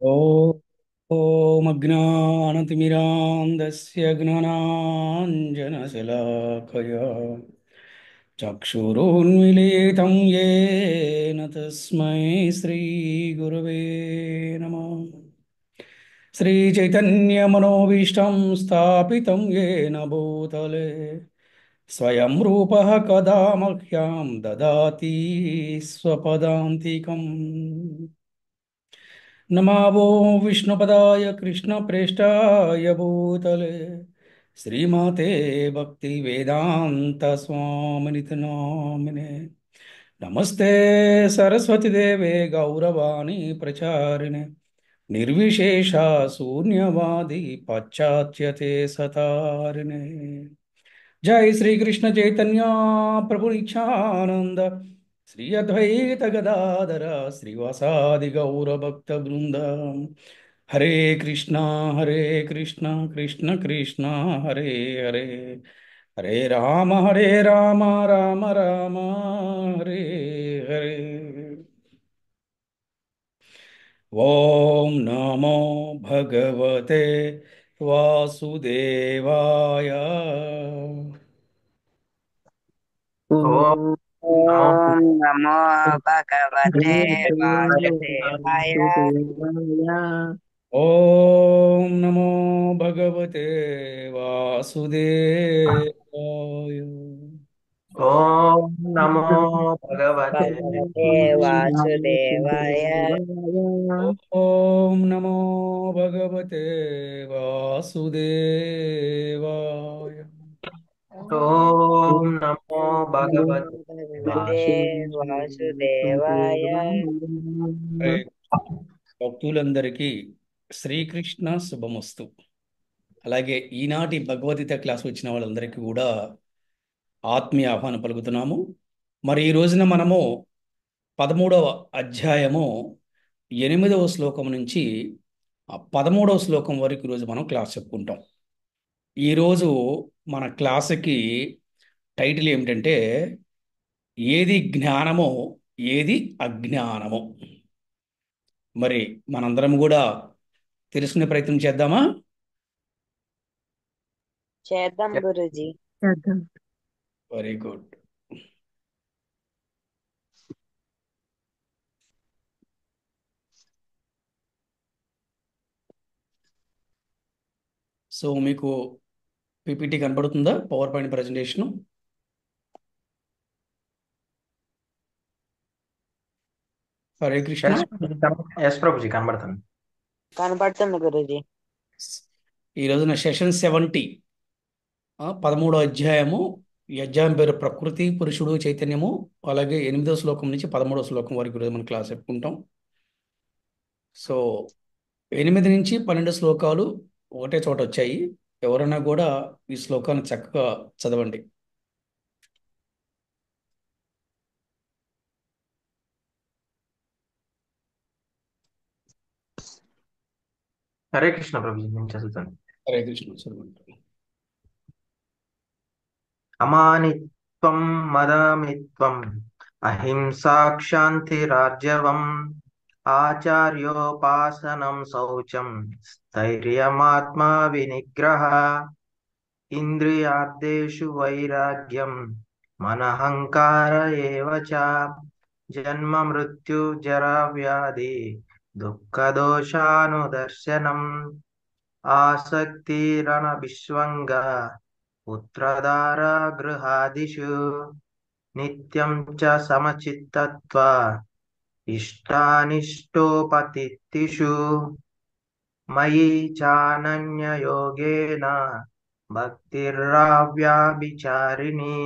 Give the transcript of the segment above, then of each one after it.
ॐ अज्ञानतिमिरान्धस्य ज्ञानाञ्जनशलाकया चक्षुरुन्मीलितं येन तस्मै श्रीगुरवे नमः। श्रीचैतन्यमनोभीष्टं स्थापितं येन भूतले स्वयं रूपः कदा मह्यं ददाति स्वपदान्तिकम्। नमावो विष्णुपदाय कृष्णप्रेष्ठाय भूतले श्रीमते भक्तिवेदान्तस्वामिनिति नामिने। नमस्ते सरस्वतीदेवे गौरवाणी प्रचारिणे निर्विशेषा शून्यवादी पाश्चात्यते सतारिणे। जय श्री कृष्ण चैतन्य प्रभु नित्यानंद श्री अद्वैत गदाधर श्रीवासादि गौर भक्त वृंद। हरे कृष्णा कृष्ण कृष्ण हरे हरे, हरे राम राम राम हरे हरे। ओम नमो भगवते वासुदेवाय। ॐ नमो ॐ नमो भगवते वासुदेवाय। वासुदेवाय। ओम नमो भगवते वासुदेवाय। ॐ नमो भगवते भगवते वासुदेवाय। ओम नमो भगवते वासुदेवाय। ॐ नमो भगवते भगवते वासुदेवाय। हरे భక్తులందరికీ శ్రీకృష్ణ శుభమస్తు. అలాగే ఈనాటి భగవద్గీత క్లాస్ వచ్చిన వాళ్ళందరికీ కూడా ఆత్మీయ ఆహ్వానం పలుకుతున్నాము. మరి ఈ రోజున మనము 13వ అధ్యాయము 8వ శ్లోకం నుంచి 13వ శ్లోకం వరకు ఈరోజు మనం క్లాస్ చెప్పుకుంటాం. ఈరోజు మన క్లాసుకి టైటిల్ ఏమిటంటే ఏది జ్ఞానమో ఏది అజ్ఞానమో. మరి మనందరం కూడా తెలుసుకునే ప్రయత్నం చేద్దామా? చేద్దాం గురుజీ. చేద్దాం. Very good. సో మీకు పీపీటీ కనబడుతుందా? PowerPoint presentation. Hare Krishna. Yes ప్రభుజీ కనబడుతుంది. కనపడుతుంది గురుజీ. ఈ రోజున సెషన్ 70, 13వ అధ్యాయము. ఈ అధ్యాయం పేరు ప్రకృతి పురుషుడు చైతన్యము. అలాగే 8వ శ్లోకం నుంచి 13వ శ్లోకం వరకు ఈరోజు మనం క్లాస్ చెప్పుకుంటాం. సో 8 నుంచి 12 శ్లోకాలు ఒకటే చోట వచ్చాయి. ఎవరైనా కూడా ఈ శ్లోకాన్ని చక్కగా చదవండి. హరే కృష్ణ ప్రభుజీ, నేను చదువుతాను. హరే కృష్ణ చదవండి. అమానిత్వం మదమిత్వం అహింసా క్షాంతిరార్జవం ఆచార్యోపాసనం శౌచం స్థైర్యమాత్మా వినిగ్రహ ఇంద్రియార్థేషు వైరాగ్యం మనహంకార ఏవ చ జన్మ మృత్యు జరా వ్యాధి దుఃఖదోషానుదర్శనం ఆసక్తిరణ విశ్వంగ పుత్రధార గృహాదిషు నిత్యం చ సమచిత్తత్వ ఇష్టానిష్టోపతిష్ఠిషు మయి చానన్యయోగేన భక్తిర్వ్యాభిచారిణి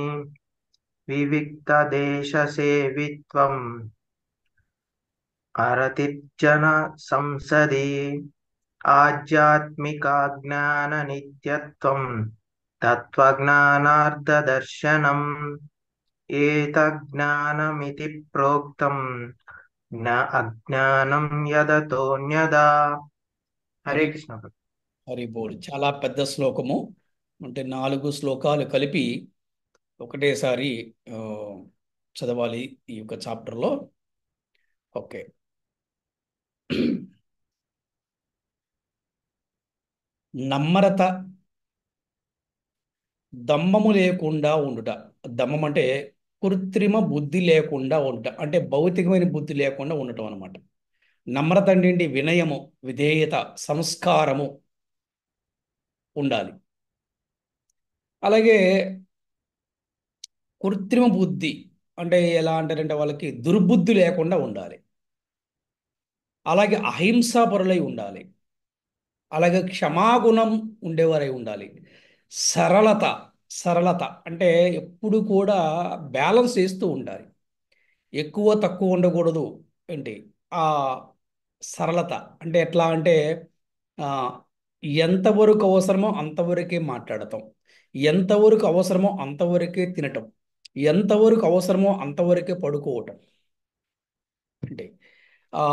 వివిక్తదేశసేవిత్వం అరతిర్జన సంసది ఆధ్యాత్మికాజ్ఞాన నిత్యత్వం తత్వజ్ఞానార్థదర్శనం ఏతజ్ఞానమితి ప్రోక్తం అజ్ఞానం యదతోన్యదా. హరే కృష్ణ. హరి బోల్. చాలా పెద్ద శ్లోకము. అంటే 4 శ్లోకాలు కలిపి ఒకటేసారి చదవాలి ఈ యొక్క చాప్టర్లో. ఓకే. నమ్రత, దమ్మము లేకుండా ఉండుట. దమ్మం అంటే కృత్రిమ బుద్ధి లేకుండా ఉండుట, అంటే భౌతికమైన బుద్ధి లేకుండా ఉండటం అనమాట. నమ్రత అంటే ఏంటి? వినయము, విధేయత, సంస్కారము ఉండాలి. అలాగే కృత్రిమ బుద్ధి అంటే ఎలా అంటారంటే వాళ్ళకి దుర్బుద్ధి లేకుండా ఉండాలి. అలాగే అహింసాపరులై ఉండాలి. అలాగే క్షమాగుణం ఉండేవారై ఉండాలి. సరళత, సరళత అంటే ఎప్పుడు కూడా బ్యాలెన్స్ చేస్తూ ఉండాలి. ఎక్కువ తక్కువ ఉండకూడదు. ఏంటి ఆ సరళత అంటే ఎట్లా అంటే ఆ, ఎంతవరకు అవసరమో అంతవరకే మాట్లాడటం, ఎంతవరకు అవసరమో అంతవరకే తినటం, ఎంతవరకు అవసరమో అంతవరకే పడుకోవటం. అంటే ఆ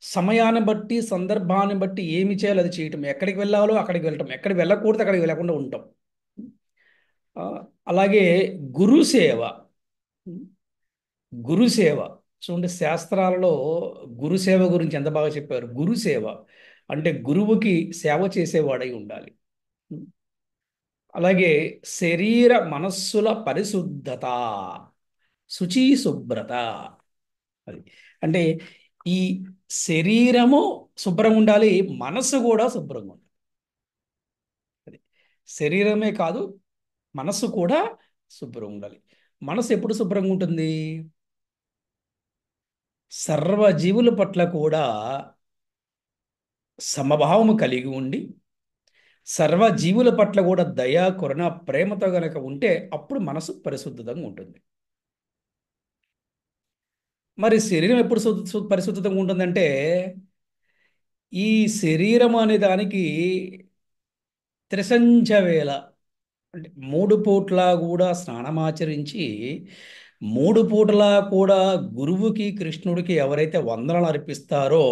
సమయాన్ని బట్టి సందర్భాన్ని బట్టి ఏమి చేయాలో అది చేయటం, ఎక్కడికి వెళ్ళాలో అక్కడికి వెళ్ళటం, ఎక్కడికి వెళ్ళకూడదు అక్కడికి వెళ్ళకుండా ఉండటం. ఆ, అలాగే గురుసేవ. గురుసేవ చూడండి, శాస్త్రాలలో గురుసేవ గురించి ఎంత బాగా చెప్పారు. గురుసేవ అంటే గురువుకి సేవ చేసేవాడై ఉండాలి. అలాగే శరీర మనస్సుల పరిశుద్ధత, శుచి శుభ్రత. అది అంటే ఈ శరీరము శుభ్రంగా ఉండాలి, మనసు కూడా శుభ్రంగా ఉండాలి. అది శరీరమే కాదు, మనసు కూడా శుభ్రంగా ఉండాలి. మనసు ఎప్పుడు శుభ్రంగా ఉంటుంది? సర్వజీవుల పట్ల కూడా సమభావము కలిగి ఉండి, సర్వజీవుల పట్ల కూడా దయ, కరుణ, ప్రేమతో గనక ఉంటే అప్పుడు మనసు పరిశుద్ధంగా ఉంటుంది. మరి శరీరం ఎప్పుడు పరిశుద్ధంగా ఉంటుందంటే, ఈ శరీరం అనే దానికి త్రిసంధ్య వేళ అంటే మూడు పూట్ల కూడా స్నానమాచరించి, మూడు పూటలా కూడా గురువుకి కృష్ణుడికి ఎవరైతే వందనాలు అర్పిస్తారో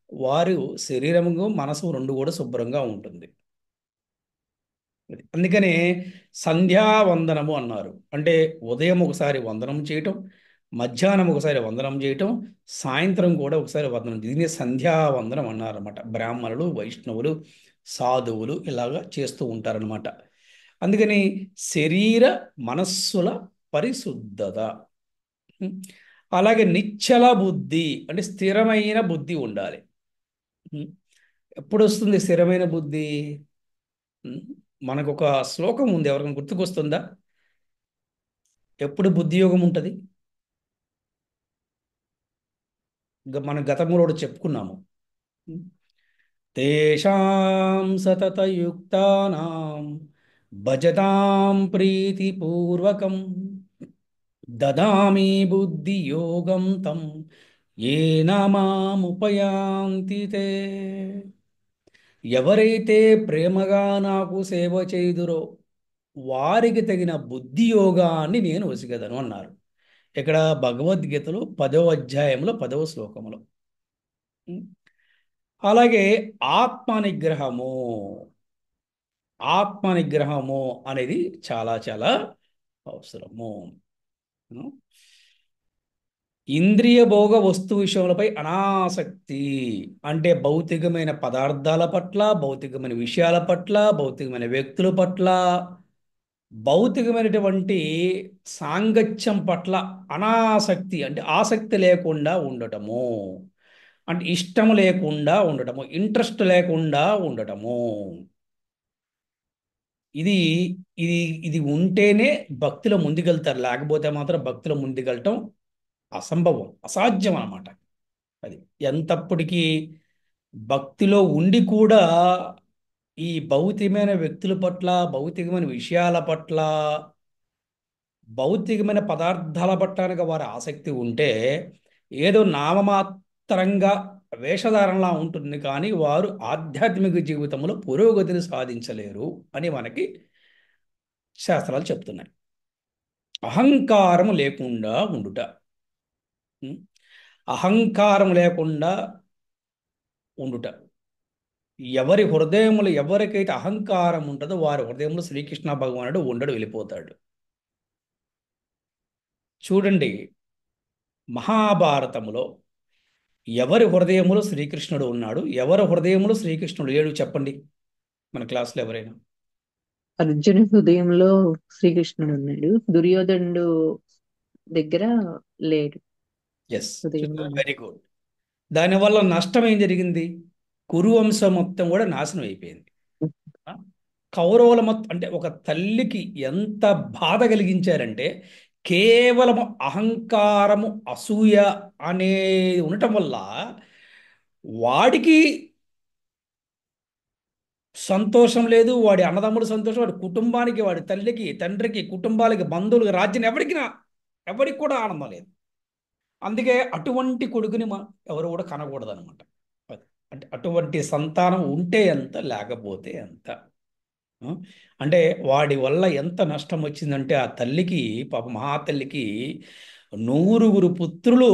వారు శరీరము మనసు రెండు కూడా శుభ్రంగా ఉంటుంది. అందుకనే సంధ్యావందనము అన్నారు. అంటే ఉదయం ఒకసారి వందనం చేయటం, మధ్యాహ్నం ఒకసారి వందనం చేయటం, సాయంత్రం కూడా ఒకసారి వందనం. దీన్ని సంధ్యావందనం అన్నారన్నమాట. బ్రాహ్మణులు, వైష్ణవులు, సాధువులు ఇలాగా చేస్తూ ఉంటారనమాట. అందుకని శరీర మనస్సుల పరిశుద్ధత. ఉం. అలాగే నిశ్చల బుద్ధి అంటే స్థిరమైన బుద్ధి ఉండాలి. ఉం. ఎప్పుడు వస్తుంది స్థిరమైన బుద్ధి? ఉం. మనకు ఒక శ్లోకం ఉంది, ఎవరికైనా గుర్తుకొస్తుందా? ఎప్పుడు బుద్ధి యోగం ఉంటుంది? మన గతంలో కూడా చెప్పుకున్నాము. ఉం. తేషాం సతతయుక్తానాం భజతాం ప్రీతిపూర్వకం దదామి బుద్ధి యోగం తం ఏన మాముపయాంతి తే. ఎవరైతే ప్రేమగా నాకు సేవ చేయుదురో వారికి తగిన బుద్ధి యోగాన్ని నేను వసిగదను అన్నారు. ఇక్కడ భగవద్గీతలో 10వ అధ్యాయంలో 10వ శ్లోకములో. ఉం. అలాగే ఆత్మ నిగ్రహము, ఆత్మ నిగ్రహము అనేది చాలా చాలా అవసరము. ఉం. ఇంద్రియ భోగ వస్తు విషయములపై అనాసక్తి అంటే భౌతికమైన పదార్థాల పట్ల, భౌతికమైన విషయాల పట్ల, భౌతికమైన వ్యక్తుల పట్ల, భౌతికమైనటువంటి సాంగత్యం పట్ల అనాసక్తి అంటే ఆసక్తి లేకుండా ఉండటము, అంటే ఇష్టం లేకుండా ఉండటము, ఇంట్రెస్ట్ లేకుండా ఉండటము. ఇది ఇది ఇది ఉంటేనే భక్తిలో ముందుకెళ్తారు, లేకపోతే మాత్రం భక్తిలో ముందుకెళ్ళటం అసంభవం, అసాధ్యం అన్నమాట. అది ఎంతప్పటికీ భక్తిలో ఉండి కూడా ఈ భౌతికమైన వ్యక్తుల పట్ల, భౌతికమైన విషయాల పట్ల, భౌతికమైన పదార్థాల పట్ల వారి ఆసక్తి ఉంటే ఏదో నామమాత్రంగా వేషధారణలా ఉంటుంది, కానీ వారు ఆధ్యాత్మిక జీవితంలో పురోగతిని సాధించలేరు అని మనకి శాస్త్రాలు చెప్తున్నాయి. అహంకారం లేకుండా ఉండుట. ఉం? అహంకారం లేకుండా ఉండుట. ఎవరి హృదయములు ఎవరికైతే అహంకారం ఉంటుందో వారి హృదయంలో శ్రీకృష్ణ భగవానుడు ఉండడు, వెళ్ళిపోతాడు. చూడండి, మహాభారతములో ఎవరి హృదయములో శ్రీకృష్ణుడు ఉన్నాడు, ఎవరి హృదయములో శ్రీకృష్ణుడు లేడు చెప్పండి. మన క్లాస్లో ఎవరైనా? అర్జుని హృదయంలో శ్రీకృష్ణుడు ఉన్నాడు, దుర్యోధనుడు దగ్గర లేడు. ఎస్, హృదయంలో ఉన్నాడు. Very good. దానివల్ల నష్టం ఏం జరిగింది? కురువంశం మొత్తం కూడా నాశనం అయిపోయింది. ఆ? కౌరవుల మొత్తం అంటే ఒక తల్లికి ఎంత బాధ కలిగించారంటే కేవలం అహంకారము, అసూయ అనేది ఉండటం వల్ల వాడికి సంతోషం లేదు, వాడి అన్నదమ్ముడు సంతోషం, వాడి కుటుంబానికి, వాడి తల్లికి, తండ్రికి, కుటుంబాలకి, బంధువులకు, రాజ్యం ఎవరికి కూడా ఆనందం లేదు. అందుకే అటువంటి కొడుకుని ఎవరు కూడా కనకూడదు అనమాట. అంటే అటువంటి సంతానం ఉంటే ఎంత, లేకపోతే ఎంత. ఆ? అంటే వాడి వల్ల ఎంత నష్టం వచ్చిందంటే ఆ తల్లికి, పాప మహాతల్లికి 100 పుత్రులు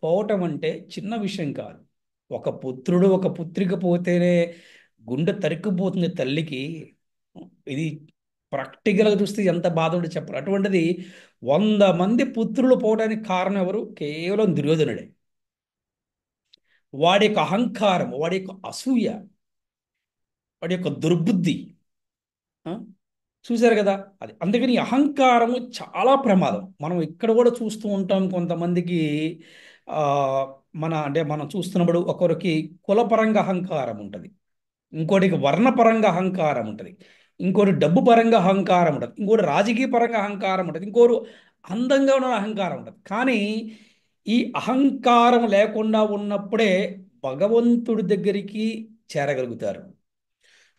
పోవటం అంటే చిన్న విషయం కాదు. ఒక పుత్రుడు, ఒక పుత్రిక పోతేనే గుండె తరుక్కుపోతుంది తల్లికి. ఇది ప్రాక్టికల్గా చూస్తే ఎంత బాధ ఉంటే చెప్పరు. అటువంటిది 100 మంది పుత్రులు పోవడానికి కారణం ఎవరు? కేవలం దుర్యోధనుడే. వాడి యొక్క అహంకారం, వాడి యొక్క అసూయ, వాడి యొక్క దుర్బుద్ధి. ఆ? చూశారు కదా, అది అందుకని అహంకారము చాలా ప్రమాదం. మనం ఇక్కడ కూడా చూస్తూ ఉంటాం కొంతమందికి. ఆ, అంటే మనం చూస్తున్నప్పుడు ఒకరికి కులపరంగా అహంకారం ఉంటుంది, ఇంకోటికి వర్ణపరంగా అహంకారం ఉంటుంది, ఇంకోటి డబ్బు పరంగా అహంకారం ఉంటుంది, ఇంకోటి రాజకీయ పరంగా అహంకారం ఉంటుంది, ఇంకోరు అందంగా ఉన్న అహంకారం ఉంటుంది. కానీ ఈ అహంకారం లేకుండా ఉన్నప్పుడే భగవంతుడి దగ్గరికి చేరగలుగుతారు.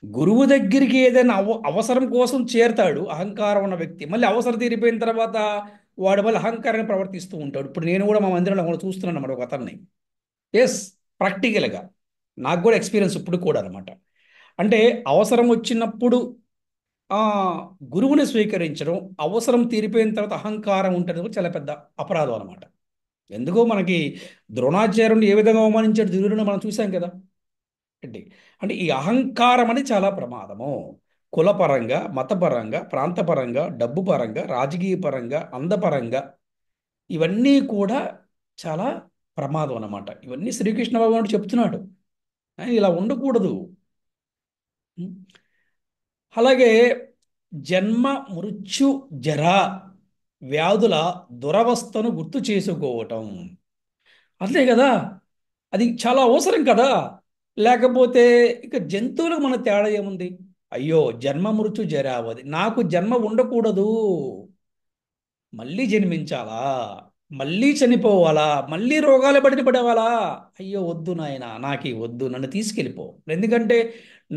గురువు దగ్గరికి ఏదైనా అవసరం కోసం చేరతాడు అహంకారం ఉన్న వ్యక్తి. మళ్ళీ అవసరం తీరిపోయిన తర్వాత వాడు మళ్ళీ అహంకారాన్ని ప్రవర్తిస్తూ ఉంటాడు. ఇప్పుడు నేను కూడా మా మందిరంలో కూడా చూస్తున్నాను అన్నమాట ఒక అతన్ని. ఎస్, ప్రాక్టికల్గా నాకు కూడా ఎక్స్పీరియన్స్ ఇప్పుడు కూడా అనమాట. అంటే అవసరం వచ్చినప్పుడు ఆ గురువుని స్వీకరించడం, అవసరం తీరిపోయిన తర్వాత అహంకారం ఉంటుంది కూడా చాలా పెద్ద అపరాధం అనమాట. ఎందుకో మనకి ద్రోణాచార్యుని ఏ విధంగా అవమానించాడు దుర్యోధనుడు మనం చూసాం కదా. ఏంటి అంటే ఈ అహంకారం అనేది చాలా ప్రమాదము. కులపరంగా, మతపరంగా, ప్రాంతపరంగా, డబ్బు పరంగా, రాజకీయ పరంగా, అందపరంగా, ఇవన్నీ కూడా చాలా ప్రమాదం అన్నమాట. ఇవన్నీ శ్రీకృష్ణ భగవానుడు చెప్తున్నాడు. ఇలా ఉండకూడదు. ఉం? అలాగే జన్మ, మృత్యు, జరా వ్యాధుల దురవస్థను గుర్తు చేసుకోవటం, అంతే కదా. అది చాలా అవసరం కదా. లేకపోతే ఇక జంతువులకు మన తేడా ఏముంది? అయ్యో, జన్మ మృత్యు జరావది, నాకు జన్మ ఉండకూడదు, మళ్ళీ జన్మించాలా, మళ్ళీ చనిపోవాలా, మళ్ళీ రోగాల పడిన పడేవాలా? అయ్యో వద్దు నాయన, నాకి వద్దు, నన్ను తీసుకెళ్ళిపో. ఎందుకంటే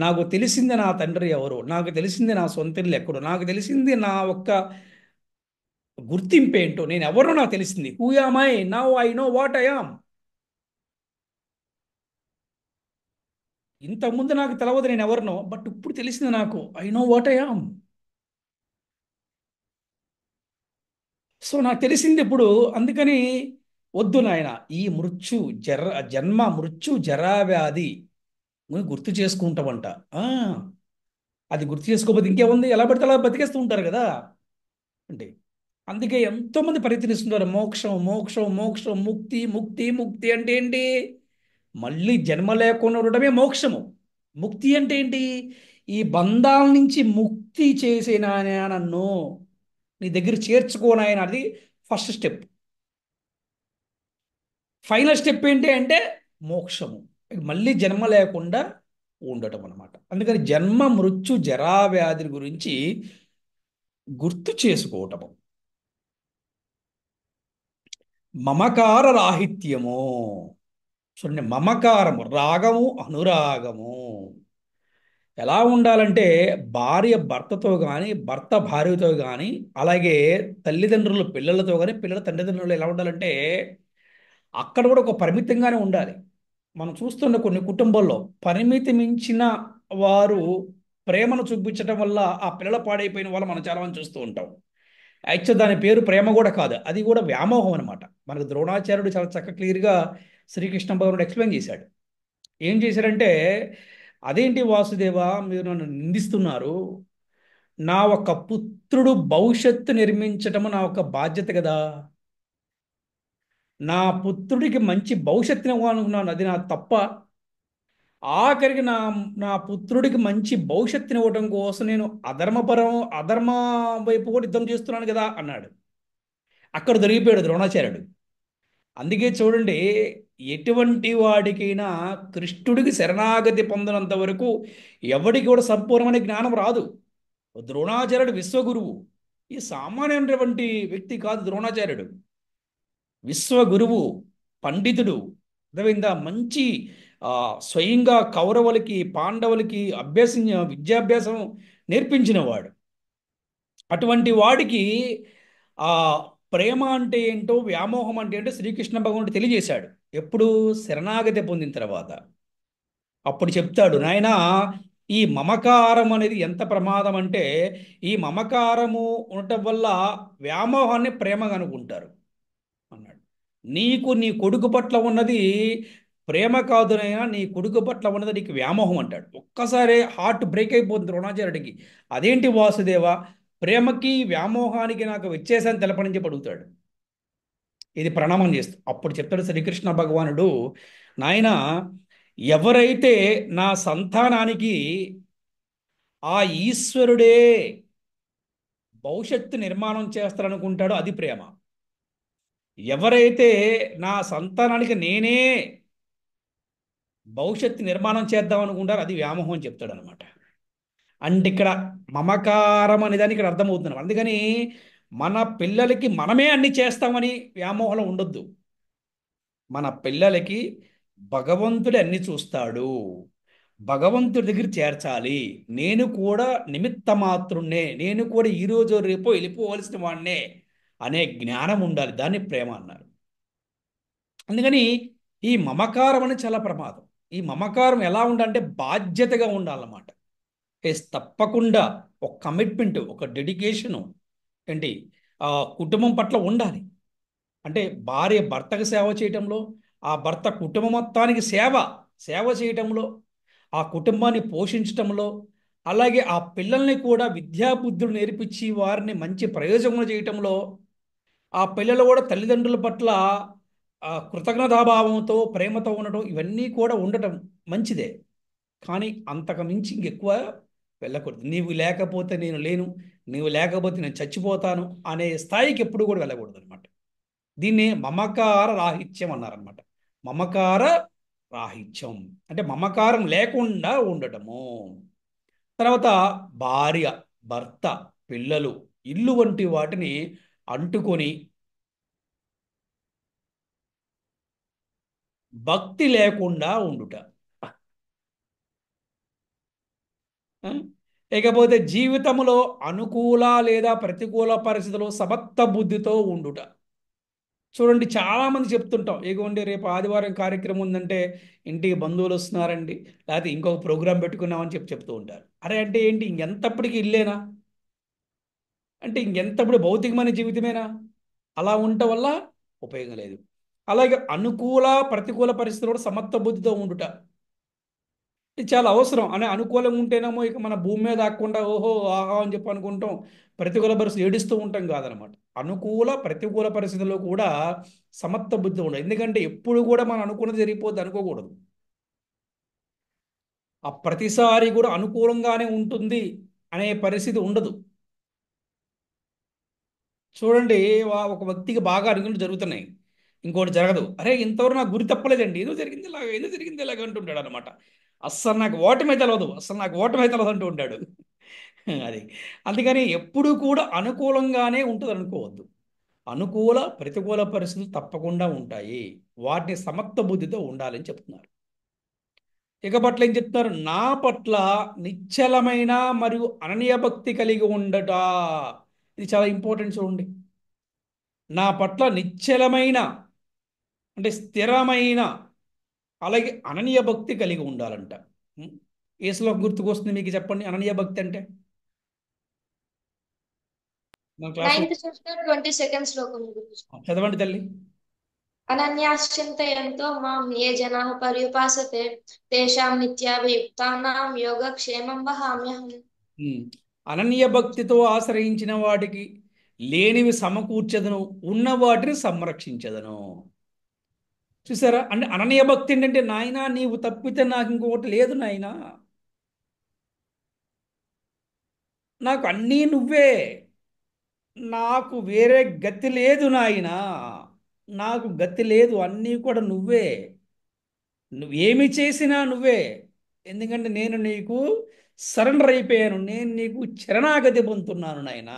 నాకు తెలిసింది నా తండ్రి ఎవరు, నాకు తెలిసింది నా సొంత ఇల్లు ఎక్కడో, నాకు తెలిసింది నా ఒక్క గుర్తింపు ఏంటో, నేను ఎవరో నాకు తెలిసింది. Who am I now, I know what I am. ఇంతకుముందు నాకు తెలియదు నేను ఎవరినో, బట్ ఇప్పుడు తెలిసింది నాకు, I know what I am. So నాకు తెలిసింది ఇప్పుడు. అందుకని వద్దు నాయన, ఈ మృత్యు జన్మ, మృత్యు, జరా వ్యాధి గుర్తు చేసుకుంటామంట. ఆ, అది గుర్తు చేసుకోకపోతే ఇంకేముంది, ఎలా పడితే అలా బతికేస్తూ ఉంటారు కదా. అంటే అందుకే ఎంతోమంది ప్రయత్నిస్తున్నారు, మోక్షం, మోక్షం, మోక్షం, ముక్తి, ముక్తి, ముక్తి అంటే ఏంటి? మళ్ళీ జన్మ లేకుండా ఉండడమే మోక్షము. ముక్తి అంటే ఏంటి? ఈ బంధాల నుంచి ముక్తి చేసిన నన్ను నీ దగ్గర చేర్చుకోనాయన, అది ఫస్ట్ స్టెప్. ఫైనల్ స్టెప్ ఏంటి అంటే మోక్షము, మళ్ళీ జన్మ లేకుండా ఉండటం అన్నమాట. అందుకని జన్మ, మృత్యు, జరా వ్యాధి గురించి గుర్తు చేసుకోవటము. మమకార రాహిత్యము. చూడండి, మమకారము, రాగము, అనురాగము ఎలా ఉండాలంటే భార్య భర్తతో కానీ, భర్త భార్యతో కానీ, అలాగే తల్లిదండ్రులు పిల్లలతో కానీ, పిల్లల తల్లిదండ్రులు ఎలా ఉండాలంటే అక్కడ కూడా ఒక పరిమితంగానే ఉండాలి. మనం చూస్తున్న కొన్ని కుటుంబాల్లో పరిమితి మించిన వారు ప్రేమను చూపించడం వల్ల ఆ పిల్లలు పాడైపోయిన వాళ్ళు మనం చాలా మంది చూస్తూ ఉంటాం. యాక్చువల్ దాని పేరు ప్రేమ కూడా కాదు, అది కూడా వ్యామోహం అనమాట. మనకు ద్రోణాచార్యుడు చాలా చక్కగా క్లియర్గా శ్రీకృష్ణ భగవానుడు ఎక్స్ప్లెయిన్ చేశాడు. ఏం చేశారంటే, అదేంటి వాసుదేవ, మీరు నన్ను నిందిస్తున్నారు, నా ఒక పుత్రుడు భవిష్యత్తు నిర్మించటము నా ఒక బాధ్యత కదా, నా పుత్రుడికి మంచి భవిష్యత్తుని ఇవ్వాలనుకున్నాను, అది నా తప్ప? ఆఖరికి నా నా పుత్రుడికి మంచి భవిష్యత్తుని ఇవ్వడం కోసం నేను అధర్మ వైపు కూడా యుద్ధం చేస్తున్నాను కదా అన్నాడు. అక్కడ దొరికిపోయాడు ద్రోణాచార్యుడు. అందుకే చూడండి, ఎటువంటి వాడికైనా కృష్ణుడికి శరణాగతి పొందినంత వరకు ఎవడికి కూడా సంపూర్ణమైన జ్ఞానం రాదు. ద్రోణాచార్యుడు విశ్వగురువు. ఈ సామాన్యమైనటువంటి వ్యక్తి కాదు ద్రోణాచార్యుడు. విశ్వగురువు, పండితుడు. అర్థమైందా? మంచి స్వయంగా కౌరవులకి పాండవులకి విద్యాభ్యాసం నేర్పించినవాడు. అటువంటి వాడికి ఆ ప్రేమ అంటే ఏంటో, వ్యామోహం అంటే ఏంటో శ్రీకృష్ణ భగవానుడు తెలియజేశాడు. ఎప్పుడు? శరణాగతి పొందిన తర్వాత. అప్పుడు చెప్తాడు, నాయనా, ఈ మమకారం అనేది ఎంత ప్రమాదం అంటే, ఈ మమకారము ఉండటం వల్ల వ్యామోహాన్ని ప్రేమగా అనుకుంటారు అన్నాడు. నీకు నీ కొడుకు పట్ల ఉన్నది ప్రేమ కాదునైనా, నీ కొడుకు పట్ల ఉన్నది నీకు వ్యామోహం అంటాడు. ఒక్కసారి హార్ట్ బ్రేక్ అయిపోతుంది ద్రోణాచార్యుడికి. అదేంటి వాసుదేవ, ప్రేమకి వ్యామోహానికి నాకు వ్యత్యాసాన్ని తెలపని చెప్పి అడుగుతాడు. ఇది ప్రణామం చేస్తూ అప్పుడు చెప్తాడు శ్రీకృష్ణ భగవానుడు, నాయన, ఎవరైతే నా సంతానానికి ఆ ఈశ్వరుడే భవిష్యత్తు నిర్మాణం చేస్తారనుకుంటాడో అది ప్రేమ. ఎవరైతే నా సంతానానికి నేనే భవిష్యత్తు నిర్మాణం చేద్దాం అనుకుంటారో అది వ్యామోహం అని చెప్తాడు అనమాట. అంటే ఇక్కడ మమకారం అనే దానికి ఇక్కడ అర్థమవుతున్నాం. అందుకని మన పిల్లలకి మనమే అన్ని చేస్తామని వ్యామోహంలో ఉండొద్దు. మన పిల్లలకి భగవంతుడు అన్ని చూస్తాడు, భగవంతుడి దగ్గర చేర్చాలి. నేను కూడా నిమిత్త మాత్రుణ్ణే, నేను కూడా ఈరోజు రేపో వెళ్ళిపోవలసిన వాడినే అనే జ్ఞానం ఉండాలి. దాన్ని ప్రేమ అన్నారు. అందుకని ఈ మమకారం అనేది చాలా ప్రమాదం. ఈ మమకారం ఎలా ఉండాలంటే బాధ్యతగా ఉండాలన్నమాట. తప్పకుండా ఒక కమిట్మెంట్, ఒక డెడికేషను ఏంటి ఆ కుటుంబం పట్ల ఉండాలి. అంటే భార్య భర్తకు సేవ చేయటంలో, ఆ భర్త కుటుంబం మొత్తానికి సేవ చేయటంలో, ఆ కుటుంబాన్ని పోషించటంలో, అలాగే ఆ పిల్లల్ని కూడా విద్యాబుద్ధులు నేర్పించి వారిని మంచి ప్రయోజనం చేయటంలో, ఆ పిల్లలు కూడా తల్లిదండ్రుల పట్ల కృతజ్ఞతాభావంతో ప్రేమతో ఉండటం, ఇవన్నీ కూడా ఉండటం మంచిదే. కానీ అంతకు మించి ఇంకెక్కువ వెళ్ళకూడదు. నీవు లేకపోతే నేను లేను, నీవు లేకపోతే నేను చచ్చిపోతాను అనే స్థాయికి ఎప్పుడు కూడా వెళ్ళకూడదు అనమాట. దీన్ని మమకార రాహిత్యం అన్నారనమాట. మమకార రాహిత్యం అంటే మమకారం లేకుండా ఉండటము. తర్వాత భార్య, భర్త, పిల్లలు, ఇల్లు వంటి వాటిని అంటుకొని భక్తి లేకుండా ఉండుట. ఇకపోతే జీవితంలో అనుకూల లేదా ప్రతికూల పరిస్థితుల్లో సమర్థ బుద్ధితో ఉండుట. చూడండి, చాలామంది చెప్తుంటాం, ఇగోండి రేపు ఆదివారం కార్యక్రమం ఉందంటే ఇంటికి బంధువులు వస్తున్నారండి, లేకపోతే ఇంకొక ప్రోగ్రాం పెట్టుకున్నామని చెప్తూ ఉంటారు. అరే అంటే ఏంటి, ఇంకెంతప్పటికి ఇల్లేనా? అంటే ఇంకెంతప్పుడు భౌతికమైన జీవితమేనా? అలా ఉండటం వల్ల ఉపయోగం లేదు. అలాగే అనుకూల ప్రతికూల పరిస్థితుల్లో కూడా సమర్థ బుద్ధితో ఉండుట ఇది చాలా అవసరం. అనే అనుకూలంగా ఉంటేనేమో ఇక మన భూమి మీద ఆకుండా ఓహో ఆహా అని చెప్పి అనుకుంటాం, ప్రతికూల పరిస్థితి ఏడుస్తూ ఉంటాం కాదనమాట. అనుకూల ప్రతికూల పరిస్థితుల్లో కూడా సమర్థ బుద్ధి ఉండదు. ఎందుకంటే ఎప్పుడు కూడా మనం అనుకున్నది జరిగిపోద్ది అనుకోకూడదు. ఆ ప్రతిసారి కూడా అనుకూలంగానే ఉంటుంది అనే పరిస్థితి ఉండదు. చూడండి, ఒక వ్యక్తికి బాగా అనుకున్నది జరుగుతున్నాయి, ఇంకోటి జరగదు. అరే ఇంతవరకు నాకు గురి తప్పలేదండి, ఏదో జరిగింది ఇలాగ, ఏదో జరిగింది ఇలాగ అంటుంటాడు అనమాట. అస్సలు నాకు ఓటమే తెలవదు అంటూ ఉంటాడు. అది అందుకని ఎప్పుడు కూడా అనుకూలంగానే ఉంటుంది అనుకోవద్దు. అనుకూల ప్రతికూల పరిస్థితులు తప్పకుండా ఉంటాయి. వాటిని సమర్థ బుద్ధితో ఉండాలని చెప్తున్నారు. ఇక పట్ల ఏం చెప్తున్నారు? నా పట్ల నిశ్చలమైన మరియు అనన్య భక్తి కలిగి ఉండట. ఇది చాలా ఇంపార్టెంట్. చూడండి, నా పట్ల నిశ్చలమైన అంటే స్థిరమైన, అలాగే అనన్య భక్తి కలిగి ఉండాలంట. ఏ శ్లోకం గుర్తుకొస్తుంది మీకు చెప్పండి? అనన్య భక్తి అంటే మన క్లాస్ 9th chapter 22nd శ్లోకం గురించి. చదవండి తల్లి. అనన్యాశ్చింతయంతో మాం ఏ జనాః పర్యుపాసతే తేషాం నిత్యాభియుక్తానాం యోగక్షేమం వహామ్యహం. అనన్య భక్తితో ఆశ్రయించిన వాటికి లేనివి సమకూర్చదను, ఉన్న వాటిని సంరక్షించదను. చూసారా? అంటే అననీయ భక్తి ఏంటంటే, నాయనా నీవు తప్పితే నాకు ఇంకొకటి లేదు నాయనా, నాకు అన్నీ నువ్వే, నాకు వేరే గతి లేదు నాయనా, నాకు గతి లేదు, అన్నీ కూడా నువ్వే, నువ్వేమి చేసినా నువ్వే, ఎందుకంటే నేను నీకు సరెండర్ అయిపోయాను, నేను నీకు శరణాగతి పొందుతున్నాను నాయనా.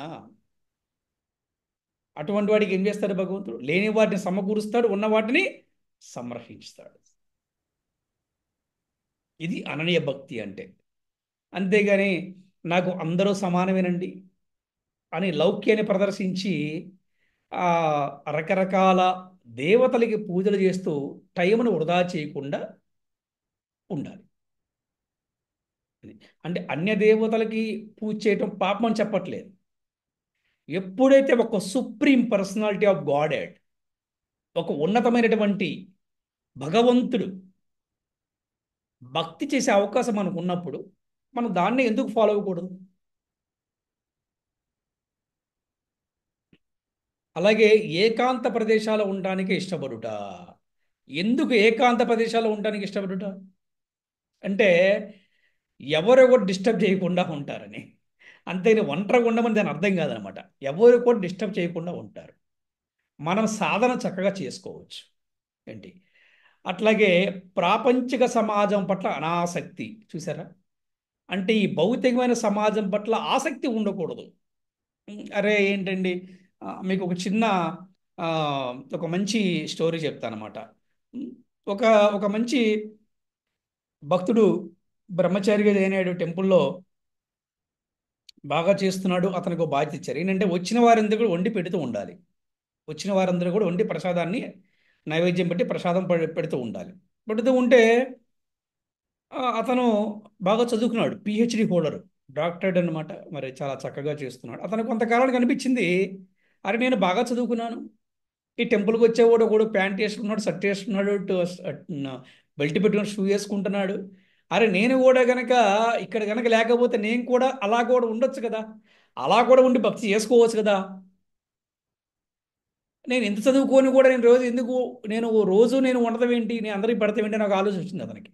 అటువంటి వాడికి ఏం చేస్తాడు భగవంతుడు? లేని వాటిని సమకూరుస్తాడు, ఉన్న వాటిని సంరక్షిస్తాడు. ఇది అననీయ భక్తి అంటే. అంతేగాని నాకు అందరూ సమానమేనండి అని లౌక్యాన్ని ప్రదర్శించి ఆ రకరకాల దేవతలకి పూజలు చేస్తూ టైంను వృధా చేయకుండా ఉండాలి. ఇది. అంటే అన్య దేవతలకి పూజ చేయటం పాపం అని చెప్పట్లేదు. ఎప్పుడైతే ఒక సుప్రీం పర్సనాలిటీ ఆఫ్ గాడెడ్, ఒక ఉన్నతమైనటువంటి భగవంతుడు భక్తి చేసే అవకాశం మనకు ఉన్నప్పుడు మనం దాన్ని ఎందుకు ఫాలో అవ్వకూడదు? అలాగే ఏకాంత ప్రదేశాలు ఉండడానికి ఇష్టపడుట. ఎందుకు ఏకాంత ప్రదేశాల్లో ఉండడానికి ఇష్టపడుట? అంటే ఎవరు కూడా డిస్టర్బ్ చేయకుండా ఉంటారని. అంతేని ఒంటరిగా ఉండమని దాని అర్థం కాదనమాట. ఎవరు కూడా డిస్టర్బ్ చేయకుండా ఉంటారు, మనం సాధన చక్కగా చేసుకోవచ్చు. ఏంటి? అట్లాగే ప్రాపంచిక సమాజం పట్ల అనాసక్తి. చూసారా? అంటే ఈ భౌతికమైన సమాజం పట్ల ఆసక్తి ఉండకూడదు. అరే ఏంటండి, మీకు ఒక చిన్న ఆ, ఒక మంచి స్టోరీ చెప్తానమాట. ఒక ఒక మంచి భక్తుడు బ్రహ్మచారిగా అయినాడు, టెంపుల్లో బాగా చేస్తున్నాడు. అతనికి ఒక బాధ్యత ఇచ్చారు. ఏంటంటే వచ్చిన వారందరూ కూడా వండి పెడుతూ ఉండాలి. వచ్చిన వారందరూ కూడా వండి ప్రసాదాన్ని నైవేద్యం పెట్టి ప్రసాదం పెడుతూ ఉండాలి. పెడుతూ ఉంటే అతను బాగా చదువుకున్నాడు, పిహెచ్డి హోల్డర్, డాక్టరేట్ అనమాట. మరి చాలా చక్కగా చేస్తున్నాడు. అతను కొంతకాలానికి అనిపించింది, అరే నేను బాగా చదువుకున్నాను, ఈ టెంపుల్కి వచ్చేవాడు ఒకడు ప్యాంట్ వేసుకున్నాడు, షర్ట్ వేసుకున్నాడు, బెల్ట్ పెట్టుకుని షూ వేసుకుంటున్నాడు, అరే నేను కూడా గనక ఇక్కడ గనక లేకపోతే నేను కూడా అలా కూడా ఉండొచ్చు కదా, అలా కూడా ఉండి భక్తి చేసుకోవచ్చు కదా, నేను ఎంత చదువుకొని కూడా నేను రోజు ఎందుకు, నేను రోజు నేను ఉండటం ఏంటి, నేను అందరికి పెడతాం ఏంటి, నాకు ఆలోచన వచ్చింది అతనికి.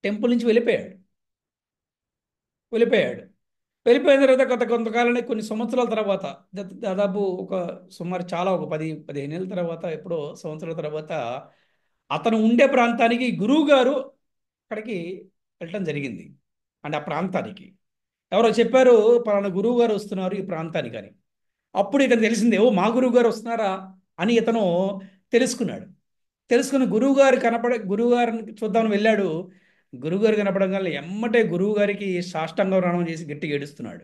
టెంపుల్ నుంచి వెళ్ళిపోయాడు. వెళ్ళిపోయాడు వెళ్ళిపోయిన తర్వాత కొంతకాలానికి కొన్ని సంవత్సరాల తర్వాత, దాదాపు ఒక సుమారు చాలా ఒక 10-15 ఏళ్ళ తర్వాత, ఎప్పుడో సంవత్సరాల తర్వాత అతను ఉండే ప్రాంతానికి గురువు గారు అక్కడికి వెళ్ళటం జరిగింది. అంటే ఆ ప్రాంతానికి ఎవరో చెప్పారు, పలానా గురువు గారు వస్తున్నారు ఈ ప్రాంతానికి అని. అప్పుడు ఇతను తెలిసిందే, ఓ మా గురువు గారు వస్తున్నారా అని ఇతను తెలుసుకున్నాడు. తెలుసుకుని గురువు గారిని చూద్దామని వెళ్ళాడు. గురువుగారు కనపడంగా ఎమ్మటే గురువు గారికి సాష్టాంగ ప్రణామం చేసి గట్టిగా ఏడుస్తున్నాడు.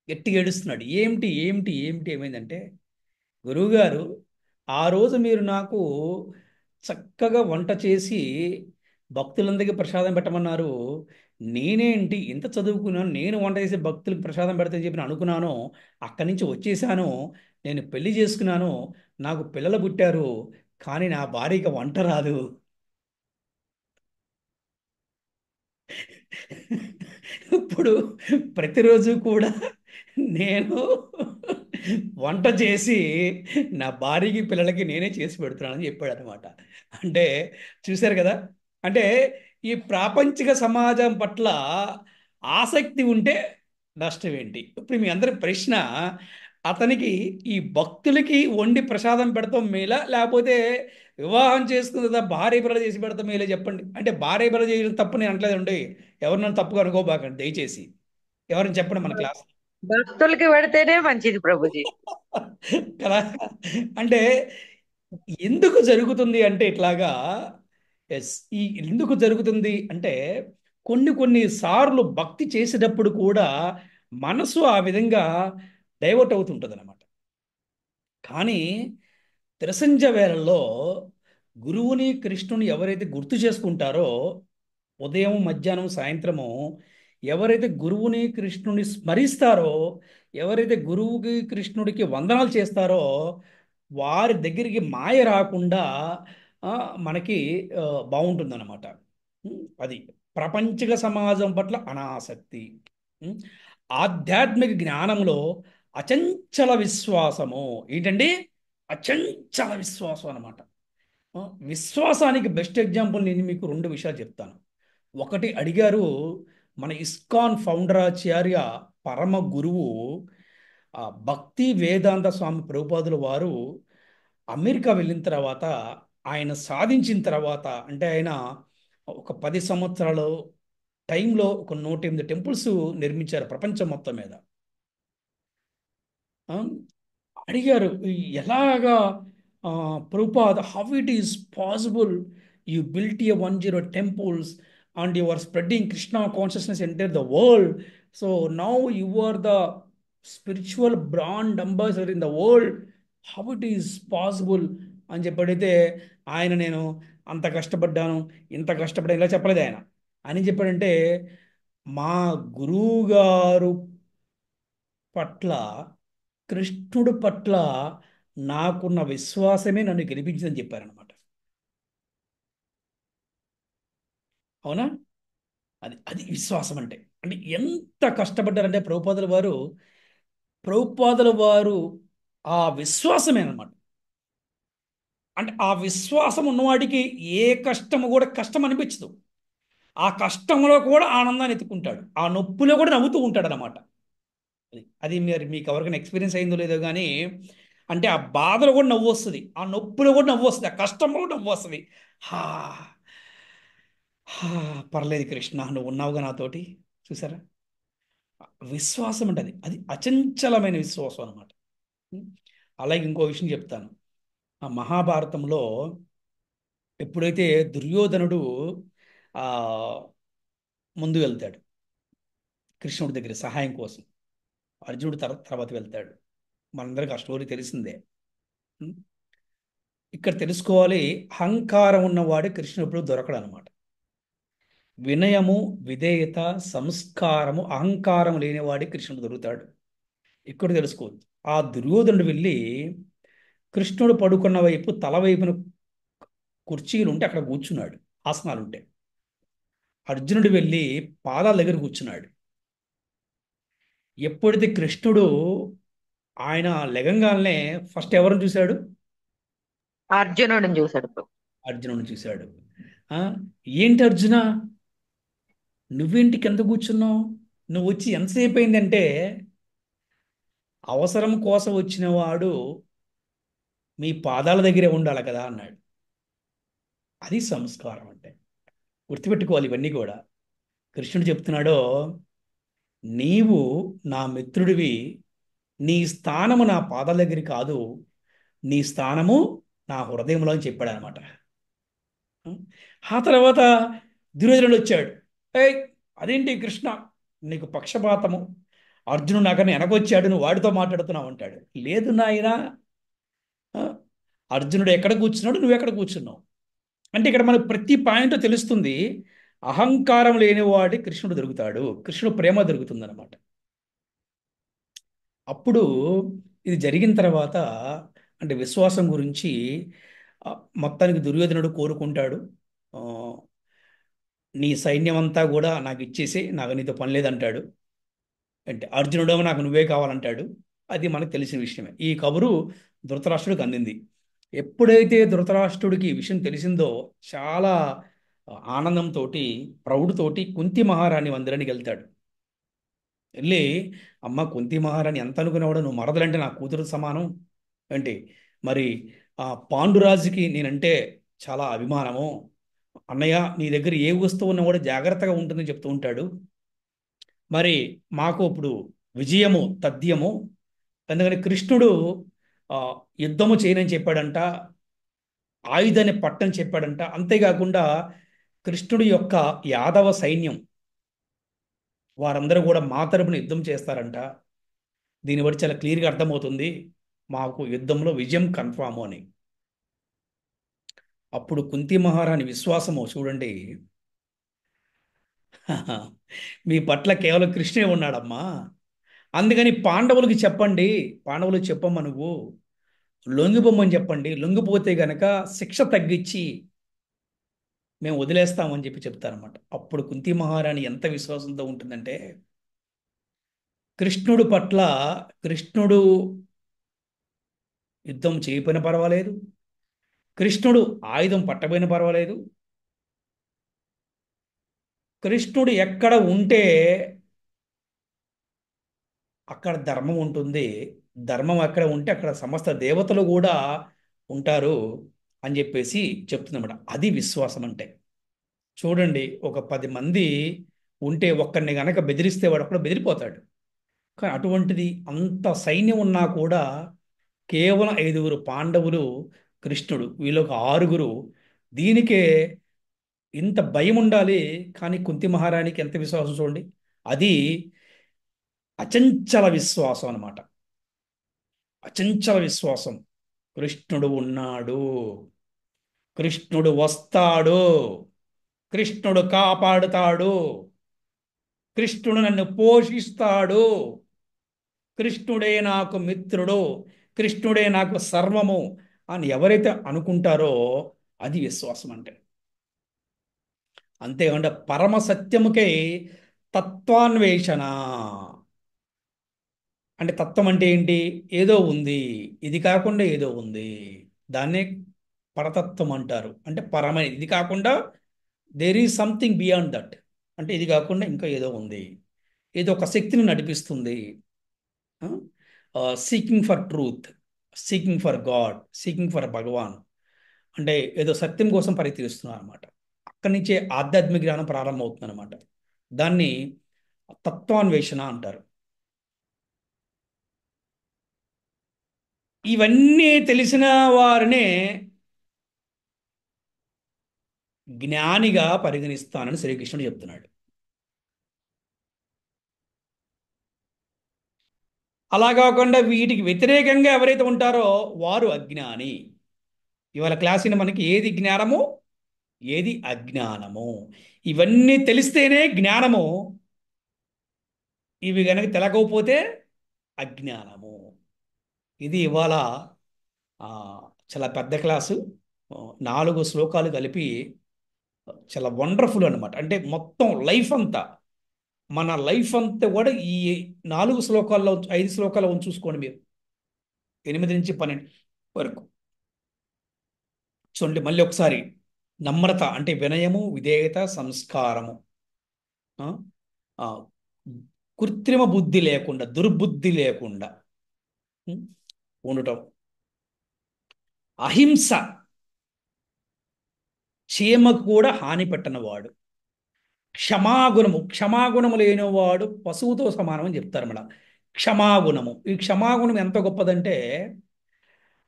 గట్టిగా ఏడుస్తున్నాడు. ఏమిటి ఏమిటి ఏమిటి ఏమైందంటే, గురువుగారు ఆ రోజు మీరు నాకు చక్కగా వంట చేసి భక్తులందరికీ ప్రసాదం పెట్టమన్నారు, నేనేంటి ఇంత చదువుకున్నాను, నేను వంట చేసి భక్తులకు ప్రసాదం పెడతానని చెప్పి నేను అనుకున్నాను, అక్కడి నుంచి వచ్చేసాను, నేను పెళ్లి చేసుకున్నాను, నాకు పిల్లలు పుట్టారు, కానీ నా భార్యకి వంట రాదు. ఇప్పుడు ప్రతిరోజు కూడా నేను వంట చేసి నా భార్యకి పిల్లలకి నేనే చేసి పెడుతున్నానని చెప్పాడు అనమాట. అంటే చూశారు కదా? అంటే ఈ ప్రాపంచిక సమాజం పట్ల ఆసక్తి ఉంటే నష్టం ఏంటి? ఇప్పుడు మీ అందరి ప్రశ్న, అతనికి ఈ భక్తులకి వండి ప్రసాదం పెడతాం మేలా, లేకపోతే వివాహం చేసుకున్న తర్వాత భార్య పిల్లలు చేసి పెడతాం మేలే చెప్పండి. అంటే భార్య పిల్లలు చేయడం తప్పు నేను అంటలేదు అండి, ఎవరినైనా తప్పుగా అనుకోబాకండి దయచేసి. ఎవరిని చెప్పండి మన క్లాస్ భక్తులకి పెడితేనే మంచిది ప్రభుజీ. కదా. అంటే ఎందుకు జరుగుతుంది అంటే ఇట్లాగా, ఎస్, ఈ ఎందుకు జరుగుతుంది అంటే, కొన్ని సార్లు భక్తి చేసేటప్పుడు కూడా మనసు ఆ విధంగా డైవర్ట్ అవుతుంటుంది అనమాట. కానీ త్రిసంజ వేళల్లో గురువుని కృష్ణుని ఎవరైతే గుర్తు చేసుకుంటారో, ఉదయం మధ్యాహ్నం సాయంత్రము ఎవరైతే గురువుని కృష్ణుని స్మరిస్తారో, ఎవరైతే గురువుకి కృష్ణుడికి వందనాలు చేస్తారో, వారి దగ్గరికి మాయ రాకుండా ఆ, మనకి బాగుంటుందన్నమాట. అది ప్రపంచిక సమాజం పట్ల అనాసక్తి. ఉం? ఆధ్యాత్మిక జ్ఞానంలో అచంచల విశ్వాసము. ఏంటండి? అచంచల విశ్వాసం అన్నమాట. ఆ, విశ్వాసానికి బెస్ట్ ఎగ్జాంపుల్ నేను మీకు రెండు విషయాలు చెప్తాను. ఒకటి అడిగారు, మన ఇస్కాన్ ఫౌండరాచార్య పరమ గురువు భక్తి వేదాంత స్వామి ప్రభుపాదుల వారు అమెరికా వెళ్ళిన తర్వాత, ఆయన సాధించిన తర్వాత, అంటే ఆయన ఒక 10 సంవత్సరాల టైంలో ఒక 108 టెంపుల్స్ నిర్మించారు ప్రపంచం మొత్తం మీద. ఆ, అడిగారు ఎలాగా Prabhupad, how it is possible you built a 10 temples and you are spreading Krishna consciousness enter the world, so now you are the spiritual brand ambassador in the world, how it is possible అని చెప్పి అడిగితే, ఆయన నేను అంత కష్టపడ్డాను, ఇంత కష్టపడ్డాను ఇలా చెప్పలేదు ఆయన. అని చెప్పాడంటే, మా గురువు గారు పట్ల, కృష్ణుడు పట్ల నాకున్న విశ్వాసమే నన్ను గెలిపించిందని చెప్పారనమాట. అవునా? అది అది విశ్వాసం అంటే. అంటే ఎంత కష్టపడ్డారంటే ప్రభుపాదుల వారు ఆ విశ్వాసమే అనమాట. అంటే ఆ విశ్వాసం ఉన్నవాడికి ఏ కష్టము కూడా కష్టం అనిపించదు. ఆ కష్టంలో కూడా ఆనందాన్ని ఎత్తుకుంటాడు, ఆ నొప్పిలో కూడా నవ్వుతూ ఉంటాడు అనమాట. అది మీరు మీకు ఎవరికైనా ఎక్స్పీరియన్స్ అయిందో లేదో కానీ, అంటే ఆ బాధలో కూడా నవ్వు వస్తుంది, ఆ నొప్పిలో కూడా నవ్వు వస్తుంది, ఆ కష్టంలో కూడా నవ్వు వస్తుంది. హా హా, పర్లేదు కృష్ణ, నువ్వు ఉన్నావుగా నాతోటి. చూసారా? విశ్వాసం అంటే అది అది అచంచలమైన విశ్వాసం అనమాట. అలాగే ఇంకో విషయం చెప్తాను. ఆ మహాభారతంలో ఎప్పుడైతే దుర్యోధనుడు ఆ ముందు వెళ్తాడు కృష్ణుడి దగ్గర సహాయం కోసం, అర్జునుడు తర్వాత వెళ్తాడు. మనందరికి ఆ స్టోరీ తెలిసిందే. ఉం? ఇక్కడ తెలుసుకోవాలి, అహంకారం ఉన్నవాడు కృష్ణుడు ఎప్పుడు దొరకడు అనమాట. వినయము, విధేయత, సంస్కారము, అహంకారం లేనివాడే కృష్ణుడు దొరుకుతాడు. ఇక్కడ తెలుసుకోవచ్చు. ఆ దుర్యోధనుడు వెళ్ళి కృష్ణుడు పడుకున్న వైపు తల వైపున కుర్చీలు ఉంటే అక్కడ కూర్చున్నాడు, ఆసనాలు ఉంటే. అర్జునుడు వెళ్ళి పాదాల దగ్గర కూర్చున్నాడు. ఎప్పుడైతే కృష్ణుడు ఆయన లెగంగానే ఫస్ట్ ఎవరిని చూశాడు? అర్జునుడిని చూశాడు ప్రభు. అర్జునుడిని చూశాడు. ఆ, ఏంటి అర్జున, నువ్వేంటి కింద కూర్చున్నావు? నువ్వు వచ్చి ఎంతసేపు అయిందంటే, అవసరం కోసం వచ్చిన వాడు మీ పాదాల దగ్గరే ఉండాలి కదా అన్నాడు. అది సంస్కారం అంటే. గుర్తుపెట్టుకోవాలి ఇవన్నీ కూడా. కృష్ణుడు చెప్తున్నాడో, నీవు నా మిత్రుడివి, నీ స్థానము నా పాదాల దగ్గర కాదు, నీ స్థానము నా హృదయంలో అని చెప్పాడు అనమాట. ఆ తర్వాత దుర్యోధనుడు వచ్చాడు. ఏయ్, అదేంటి కృష్ణ, నీకు పక్షపాతము, అర్జునుడు నాకన్నా వెనకొచ్చాడు, నువ్వు వాడితో మాట్లాడుతున్నావు అంటాడు. లేదు నాయనా, ఆ, అర్జునుడు ఎక్కడ కూర్చున్నాడు, నువ్వు ఎక్కడ కూర్చున్నావు అంటే ఇక్కడ మనకు ప్రతి పాయింట్ తెలుస్తుంది. అహంకారం లేనివాడి కృష్ణుడు దొరుకుతాడు, కృష్ణుడు ప్రేమ దొరుకుతుంది అనమాట. అప్పుడు ఇది జరిగిన తర్వాత, అంటే విశ్వాసం గురించి ఆ, మొత్తానికి దుర్యోధనుడు కోరుకుంటాడు. ఆ, నీ సైన్యం అంతా కూడా నాకు ఇచ్చేసి, నాకు నీతో పని లేదంటాడు. అంటే అర్జునుడేమో నాకు నువ్వే కావాలంటాడు. అది మనకు తెలిసిన విషయమే. ఈ కబురు ధృతరాష్ట్రుడికి అందింది. ఎప్పుడైతే ధృతరాష్ట్రుడికి ఈ విషయం తెలిసిందో, చాలా ఆనందంతో, ప్రౌడ్ తోటి కుంతి మహారాణి మందిరానికి వెళ్తాడు. వెళ్ళి, అమ్మ కుంతి మహారాణి, ఎంత అనుకునేవాడు, నువ్వు మరదలంటే నా కూతురు సమానం. అంటే మరి ఆ పాండురాజుకి నేనంటే చాలా అభిమానము. అన్నయ్య, నీ దగ్గర ఏ వస్తువు ఉన్నా కూడా జాగ్రత్తగా ఉంటుందని చెప్తూ ఉంటాడు. మరి మాకు ఇప్పుడు విజయము తథ్యము, ఎందుకని కృష్ణుడు ఆ, యుద్ధము చేయనని చెప్పాడంట, ఆయుధాన్ని పట్టని చెప్పాడంట. అంతేకాకుండా కృష్ణుడి యొక్క యాదవ సైన్యం వారందరూ కూడా మా తరపున యుద్ధం చేస్తారంట. దీన్ని బట్టి చాలా క్లియర్గా అర్థమవుతుంది మాకు యుద్ధంలో విజయం కన్ఫాము అని. అప్పుడు కుంతి మహారాణి విశ్వాసము చూడండి. మీ పట్ల కేవలం కృష్ణే ఉన్నాడమ్మా, అందుకని పాండవులకి చెప్పండి, పాండవులకు చెప్పమ్మా, నువ్వు లొంగిపోమని చెప్పండి, లొంగిపోతే గనక శిక్ష తగ్గించి మేము వదిలేస్తామని చెప్పి చెప్తారన్నమాట. అప్పుడు కుంతి మహారాణి ఎంత విశ్వాసంతో ఉంటుందంటే, కృష్ణుడు పట్ల, కృష్ణుడు యుద్ధం చేయకపోయినా పర్వాలేదు, కృష్ణుడు ఆయుధం పట్టకపోయినా పర్వాలేదు, కృష్ణుడు ఎక్కడ ఉంటే అక్కడ ధర్మం ఉంటుంది, ధర్మం ఎక్కడ ఉంటే అక్కడ సమస్త దేవతలు కూడా ఉంటారు అని చెప్పేసి చెప్తుందన్నమాట. అది విశ్వాసం అంటే. చూడండి, ఒక 10 మంది ఉంటే ఒక్కడిని గనక బెదిరిస్తే వాడు అక్కడ బెదిరిపోతాడు. కానీ అటువంటిది అంత సైన్యం ఉన్నా కూడా కేవలం 5గురు పాండవులు, కృష్ణుడు, వీళ్ళొక 6గురు. దీనికే ఇంత భయం ఉండాలి. కానీ కుంతి మహారాణికి ఎంత విశ్వాసం చూడండి. అది అచంచల విశ్వాసం అన్నమాట. అచంచల విశ్వాసం. కృష్ణుడు ఉన్నాడు, కృష్ణుడు వస్తాడు, కృష్ణుడు కాపాడుతాడు, కృష్ణుడు నన్ను పోషిస్తాడు, కృష్ణుడే నాకు మిత్రుడు, కృష్ణుడే నాకు సర్వము అని ఎవరైతే అనుకుంటారో అది విశ్వాసం అంటే. అంతేకాకుండా పరమ సత్యముకై తత్వాన్వేషణ. అంటే తత్వం అంటే ఏంటి? ఏదో ఉంది, ఇది కాకుండా ఏదో ఉంది, దాన్నే పరతత్వం అంటారు. అంటే పరమైన, ఇది కాకుండా there is something beyond that. అంటే ఇది కాకుండా ఇంకా ఏదో ఉంది, ఏదో ఒక శక్తిని నడిపిస్తుంది. Seeking for truth, seeking for God, seeking for Bhagwan. అంటే ఏదో సత్యం కోసం పరితీస్తున్నారు అనమాట. అక్కడి నుంచే ఆధ్యాత్మిక జ్ఞానం ప్రారంభమవుతుంది అనమాట. దాన్ని తత్వాన్వేషణ అంటారు. ఇవన్నీ తెలిసిన వారినే జ్ఞానిగా పరిగణిస్తానని శ్రీకృష్ణుడు చెప్తున్నాడు. అలా కాకుండా వీటికి వ్యతిరేకంగా ఎవరైతే ఉంటారో వారు అజ్ఞాని. ఇవాళ క్లాసుని మనకి ఏది జ్ఞానము, ఏది అజ్ఞానము, ఇవన్నీ తెలిస్తేనే జ్ఞానము. ఇవి కనుక తెలకపోతే అజ్ఞానము. ఇది ఇవాళ చాలా పెద్ద క్లాసు. 4 శ్లోకాలు కలిపి చాలా వండర్ఫుల్ అనమాట. అంటే మొత్తం లైఫ్ అంతా, మన లైఫ్ అంతా కూడా ఈ 4 శ్లోకాల్లో, 5 శ్లోకాల్లో చూసుకోండి మీరు, 8 నుంచి 12 వరకు చూడండి. మళ్ళీ ఒకసారి, నమ్రత అంటే వినయము, విధేయత, సంస్కారము, ఆ, ఆ, కృత్రిమ బుద్ధి లేకుండా, దుర్బుద్ధి లేకుండా ఉండటం, అహింస, చీమకు కూడా హాని పెట్టనవాడు, క్షమాగుణము, క్షమాగుణము లేనివాడు పశువుతో సమానం అని చెప్తారు మేడం. క్షమాగుణము, ఈ క్షమాగుణం ఎంత గొప్పదంటే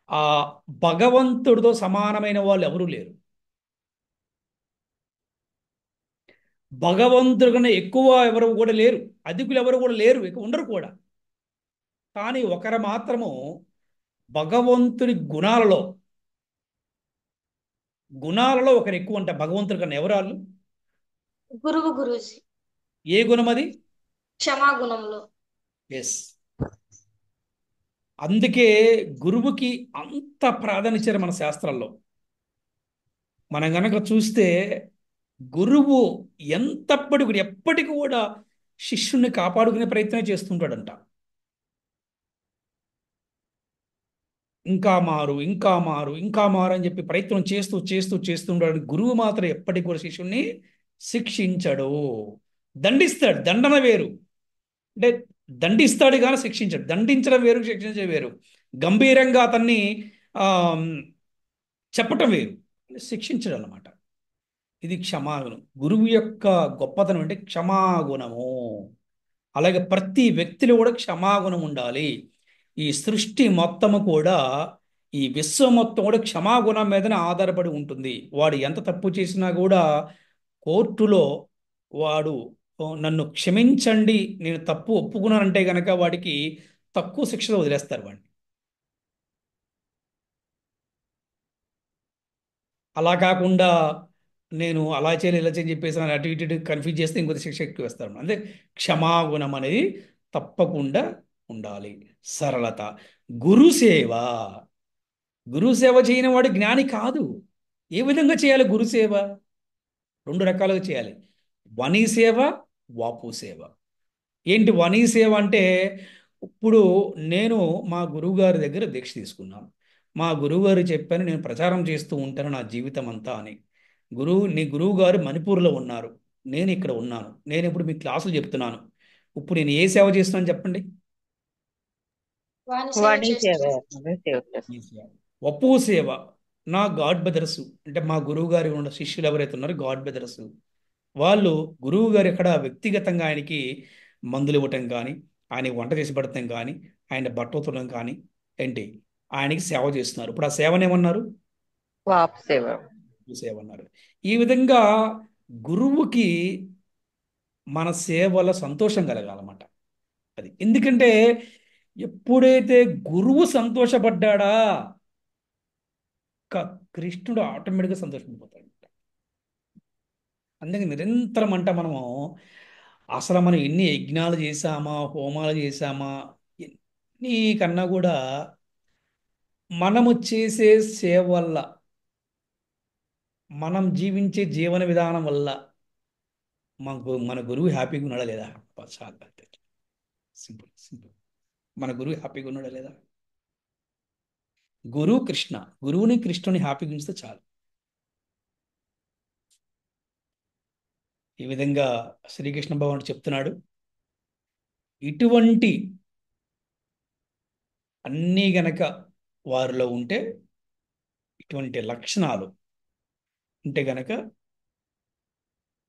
ఆ భగవంతుడితో సమానమైన వాళ్ళు ఎవరూ లేరు. భగవంతుడి కన్నా ఎక్కువ ఎవరు కూడా లేరు, అధికులు ఎవరు కూడా లేరు, ఇక ఉండరు కూడా. కానీ ఒకరు మాత్రము భగవంతుడి గుణాలలో ఒకరు ఎక్కువ అంట భగవంతుడి కన్నా. ఎవరు వాళ్ళు? గురూజీ. ఏ గుణం అది? క్షమాగుణంలో. ఎస్. అందుకే గురువుకి అంత ప్రాధాన్యత ఇచ్చారు మన శాస్త్రాల్లో. మనం గనక చూస్తే గురువు ఎప్పటికి కూడా శిష్యుణ్ణి కాపాడుకునే ప్రయత్నం చేస్తుంటాడంట. ఇంకా మారు, ఇంకా మారు, ఇంకా మారు అని చెప్పి ప్రయత్నం చేస్తుంటాడు. గురువు మాత్రం ఎప్పటికి కూడా శిష్యుణ్ణి శిక్షించడు, దండిస్తాడు. దండన వేరు, అంటే దండిస్తాడు కానీ శిక్షించడు. దండించడం వేరు, శిక్షించడం వేరు. గంభీరంగా అతన్ని చెప్పటం వేరు, శిక్షించడం అన్నమాట. ఇది క్షమాగుణం. గురువు యొక్క గొప్పతనం అంటే క్షమాగుణము. అలాగే ప్రతి వ్యక్తిలో కూడా క్షమాగుణం ఉండాలి. ఈ సృష్టి మొత్తము కూడా, ఈ విశ్వం మొత్తం కూడా క్షమాగుణం మీదనే ఆధారపడి ఉంటుంది. వాడు ఎంత తప్పు చేసినా కూడా కోర్టులో వాడు నన్ను క్షమించండి, నేను తప్పు ఒప్పుకున్నానంటే గనక వాడికి తక్కువ శిక్షలో వదిలేస్తారు వాడిని. అలా కాకుండా నేను అలా చేయాలి, ఇలా చేయని చెప్పేసి అటు ఇటు కన్ఫ్యూజ్ చేస్తే ఇంకొక శిక్ష ఎక్కువ వేస్తారు. అంటే క్షమాగుణం అనేది తప్పకుండా ఉండాలి. సరళత, గురుసేవ. గురుసేవ చేయని వాడు జ్ఞాని కాదు. ఏ విధంగా చేయాలి గురుసేవ? 2 రకాలుగా చేయాలి. వనీ సేవ, వాపు సేవ. ఏంటి వనీ సేవ అంటే, ఇప్పుడు నేను మా గురువు గారి దగ్గర దీక్ష తీసుకున్నాను. మా గురువు గారు చెప్పాను, నేను ప్రచారం చేస్తూ ఉంటాను నా జీవితం అంతా అని. నీ గురువు గారు మణిపూర్లో ఉన్నారు, నేను ఇక్కడ ఉన్నాను. నేను ఇప్పుడు మీ క్లాసులు చెప్తున్నాను. ఇప్పుడు నేను ఏ సేవ చేస్తున్నాను చెప్పండి? వాణి సేవ వాణి సేవ చేస్తున్నాను. సేవ చేస్తాను. ఈ సేవ, వప్పు సేవ. నా గాడ్ బెదర్స్ అంటే మా గురువు గారి ఉన్న శిష్యులు ఎవరైతే ఉన్నారో గాడ్ బెదర్స్, వాళ్ళు గురువు గారు ఇక్కడ వ్యక్తిగతంగా ఆయనకి మందులు ఇవ్వటం కానీ, ఆయన వంట చేసి పెడతాం కానీ, ఆయన బట్ట ఉతకడం కానీ, ఏంటి, ఆయనకి సేవ చేస్తున్నారు. ఇప్పుడు ఆ సేవనేమన్నారు? వాప్ సేవ. ఈ సేవ అన్నారు. ఈ విధంగా గురువుకి మన సేవ వల్ల సంతోషం కలగాలన్నమాట. అది ఎందుకంటే ఎప్పుడైతే గురువు సంతోషపడ్డాడా కృష్ణుడు ఆటోమేటిక్గా సంతోషపడిపోతాడు. అందుకే నిరంతరం అంట మనము అసలు మనం ఎన్ని యజ్ఞాలు చేశామా, హోమాలు చేశామా, ఎన్ని కన్నా కూడా మనము చేసే సేవ వల్ల, మనం జీవించే జీవన విధానం వల్ల మన గురువు హ్యాపీగా ఉన్నాడా లేదా? చాలా సింపుల్ సింపుల్. మన గురువు హ్యాపీగా ఉన్నాడా లేదా? గురువు కృష్ణ, గురువుని కృష్ణుని హ్యాపీగా ఉంచితే చాలు. ఈ విధంగా శ్రీకృష్ణ భగవానుడు చెప్తున్నాడు. ఇటువంటి అన్నీ గనక వారిలో ఉంటే, ఇటువంటి లక్షణాలు ఉంటే గనక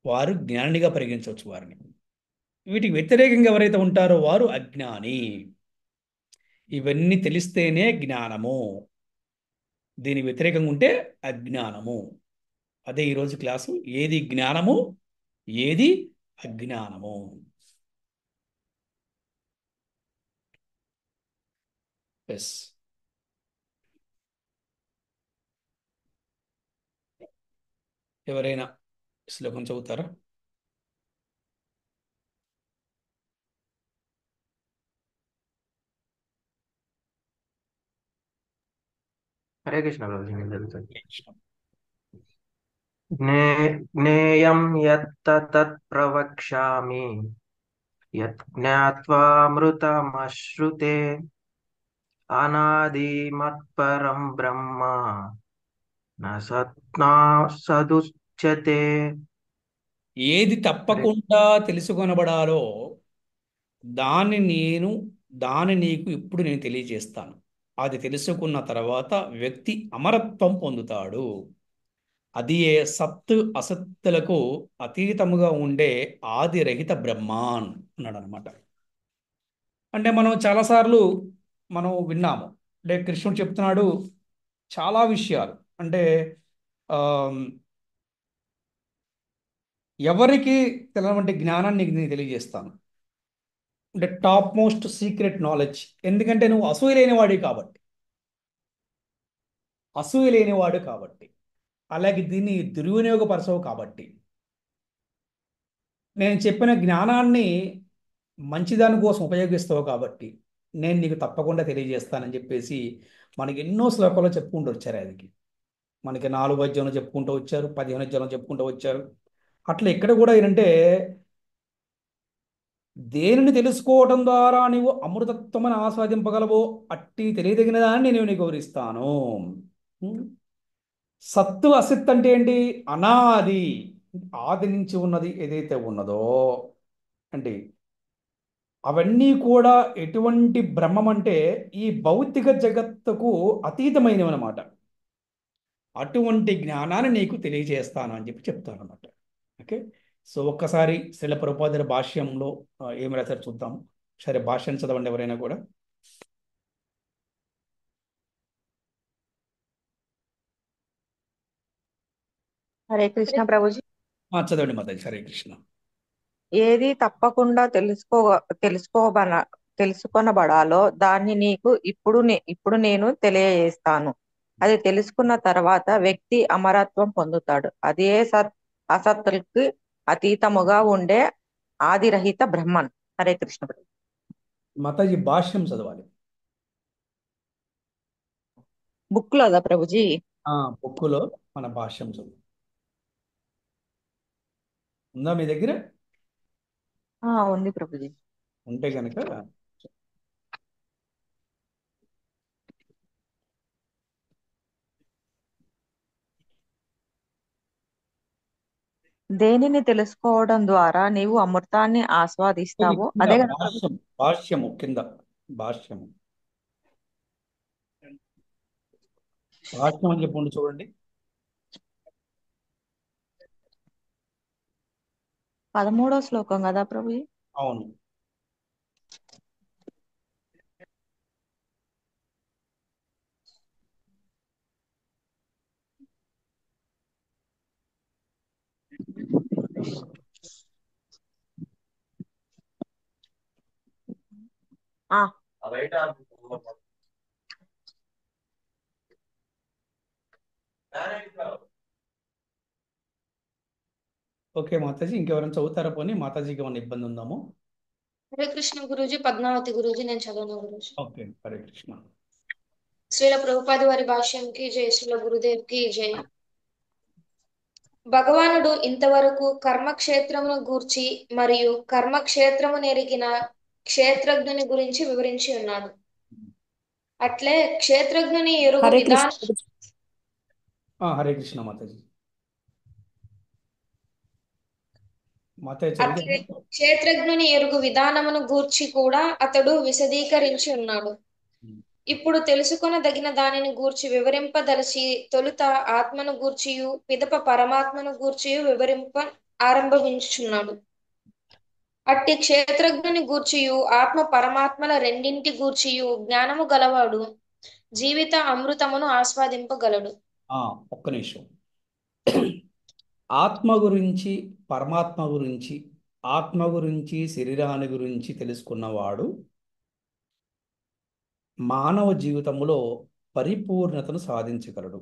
వారు జ్ఞానిగా పరిగణించవచ్చు వారిని. వీటికి వ్యతిరేకంగా ఎవరైతే ఉంటారో వారు అజ్ఞాని. ఇవన్నీ తెలిస్తేనే జ్ఞానము, దీని వ్యతిరేకంగా ఉంటే అజ్ఞానము. అదే ఈరోజు క్లాసు. ఏది జ్ఞానము, ఏది అజ్ఞానము. ఎస్. ఎవరైనా శ్లోకం చదువుతారా? హరే కృష్ణ ప్రభుజీ, నేను చదువుతాను. జ్ఞేయం యత్తత్ ప్రవక్ష్యామి యత్ జ్ఞాత్వామృతమశ్నుతే అనాదిమత్పరం బ్రహ్మ న సత్నా సదుచ్యతే. ఏది తప్పకుండా తెలుసుకొనబడాలో దాన్ని నీకు ఇప్పుడు నేను తెలియజేస్తాను. అది తెలుసుకున్న తర్వాత వ్యక్తి అమరత్వం పొందుతాడు. అది ఏ సత్తు అసత్తులకు అతీతముగా ఉండే ఆదిరహిత బ్రహ్మాన్ అన్నాడు అనమాట. అంటే మనం చాలాసార్లు మనం విన్నాము, అంటే కృష్ణుడు చెప్తున్నాడు చాలా విషయాలు. అంటే ఆమ్, ఎవరికి తెలవంటి జ్ఞానాన్ని నేను తెలియజేస్తాను, అంటే టాప్ మోస్ట్ సీక్రెట్ నాలెడ్జ్. ఎందుకంటే నువ్వు అసూయ లేనివాడు కాబట్టి, అలాగే దీన్ని దుర్వినియోగపరచవు కాబట్టి, నేను చెప్పిన జ్ఞానాన్ని మంచిదాని కోసం ఉపయోగిస్తావు కాబట్టి నేను నీకు తప్పకుండా తెలియజేస్తానని చెప్పేసి మనకి ఎన్నో శ్లోకాలు చెప్పుకుంటూ వచ్చారు. అది మనకి 4 అధ్యాయంలో చెప్పుకుంటూ వచ్చారు, 15 అధ్యాయంలో చెప్పుకుంటూ వచ్చారు. అట్లా ఇక్కడ కూడా ఏంటంటే దేనిని తెలుసుకోవటం ద్వారా నీవు అమృతత్వమని ఆస్వాదింపగలవో అట్టి తెలియదగిన దాన్ని నేను నీకు వివరిస్తాను. ఉం? సత్తు అసిత్ అంటే ఏంటి? అనాది, ఆది నుంచి ఉన్నది ఏదైతే ఉన్నదో అంటే అవన్నీ కూడా ఎటువంటి బ్రహ్మం అంటే ఈ భౌతిక జగత్తుకు అతీతమైనవి అన్నమాట. అటువంటి జ్ఞానాన్ని నీకు తెలియజేస్తాను అని చెప్పి చెప్తాను అనమాట. ఓకే. సో ఒక్కసారి శ్రీల ప్రభుపాదుల భాష్యంలో ఏం రాశారు చూద్దాం. సరే, భాష్యం చదవండి ఎవరైనా కూడా. హరే కృష్ణ ప్రభుజీ. చదవండి మాతాజీ. హరే కృష్ణ. ఏది తప్పకుండా తెలుసుకోబన తెలుసుకొనబడాలో దాన్ని నీకు ఇప్పుడు నేను తెలియజేస్తాను. అది తెలుసుకున్న తర్వాత వ్యక్తి అమరత్వం పొందుతాడు. అదే అసత్తులకి అతీతముగా ఉండే ఆదిరహిత బ్రహ్మన్. హరే కృష్ణ ప్రభు. మాతాజీ భాష్యం చదవాలి. బుక్ లోదా ప్రభుజీ? బుక్కులో మన భాష్యం చదువు ఉందా మీ దగ్గర? ఉంది ప్రభుజీ. ఉంటే కనుక దేనిని తెలుసుకోవడం ద్వారా నీవు అమృతాన్ని ఇది ఆస్వాదిస్తావో కింద అదే కదా ప్రభు. భాష్యము కింద భాష్యము భాష్యం అని చెప్పండి చూడండి. 13వ శ్లోకం కదా ప్రభు. అవును. ఆ ఓకే మాతాజీ, ఇంకెవరైనా చదువుతారా? పోనీ మాతాజీకి ఏమైనా ఇబ్బంది ఉందాము? హరే కృష్ణ గురూజీ, పద్మావతి గురూజీ, నేను చదవను గురూజీ. ఓకే, హరే కృష్ణ. శ్రీల ప్రభుపాది వారి భాష్యంకి జై, శ్రీల గురుదేవ్కి జై. భగవానుడు ఇంతవరకు కర్మక్షేత్రమును గూర్చి మరియు కర్మక్షేత్రము నెరిగిన క్షేత్రజ్ఞుని గురించి వివరించి ఉన్నాడు. అట్లే క్షేత్రజ్ఞుని ఎరుగు హరే విధానం కృష్ణ. హరే కృష్ణ మాతాజీ. మాతాజీ చదివితే అట్లే క్షేత్రజ్ఞుని ఎరుగు విధానమును గూర్చి కూడా అతడు విశదీకరించి ఉన్నాడు. ఇప్పుడు తెలుసుకొనదగిన దానిని గూర్చి వివరింపదలచి తొలుత ఆత్మను గూర్చియు పిదప పరమాత్మను గూర్చియు వివరింప ఆరంభించుచున్నాడు. అట్టి క్షేత్రజ్ఞుని గూర్చియు ఆత్మ పరమాత్మల రెండింటి గూర్చియు జ్ఞానము గలవాడు జీవిత అమృతమును ఆస్వాదింపగలడు. ఒక్క నిమిషం. ఆత్మ గురించి, పరమాత్మ గురించి, ఆత్మ గురించి, శరీరాన్ని గురించి తెలుసుకున్నవాడు మానవ జీవితంలో పరిపూర్ణతను సాధించగలడు.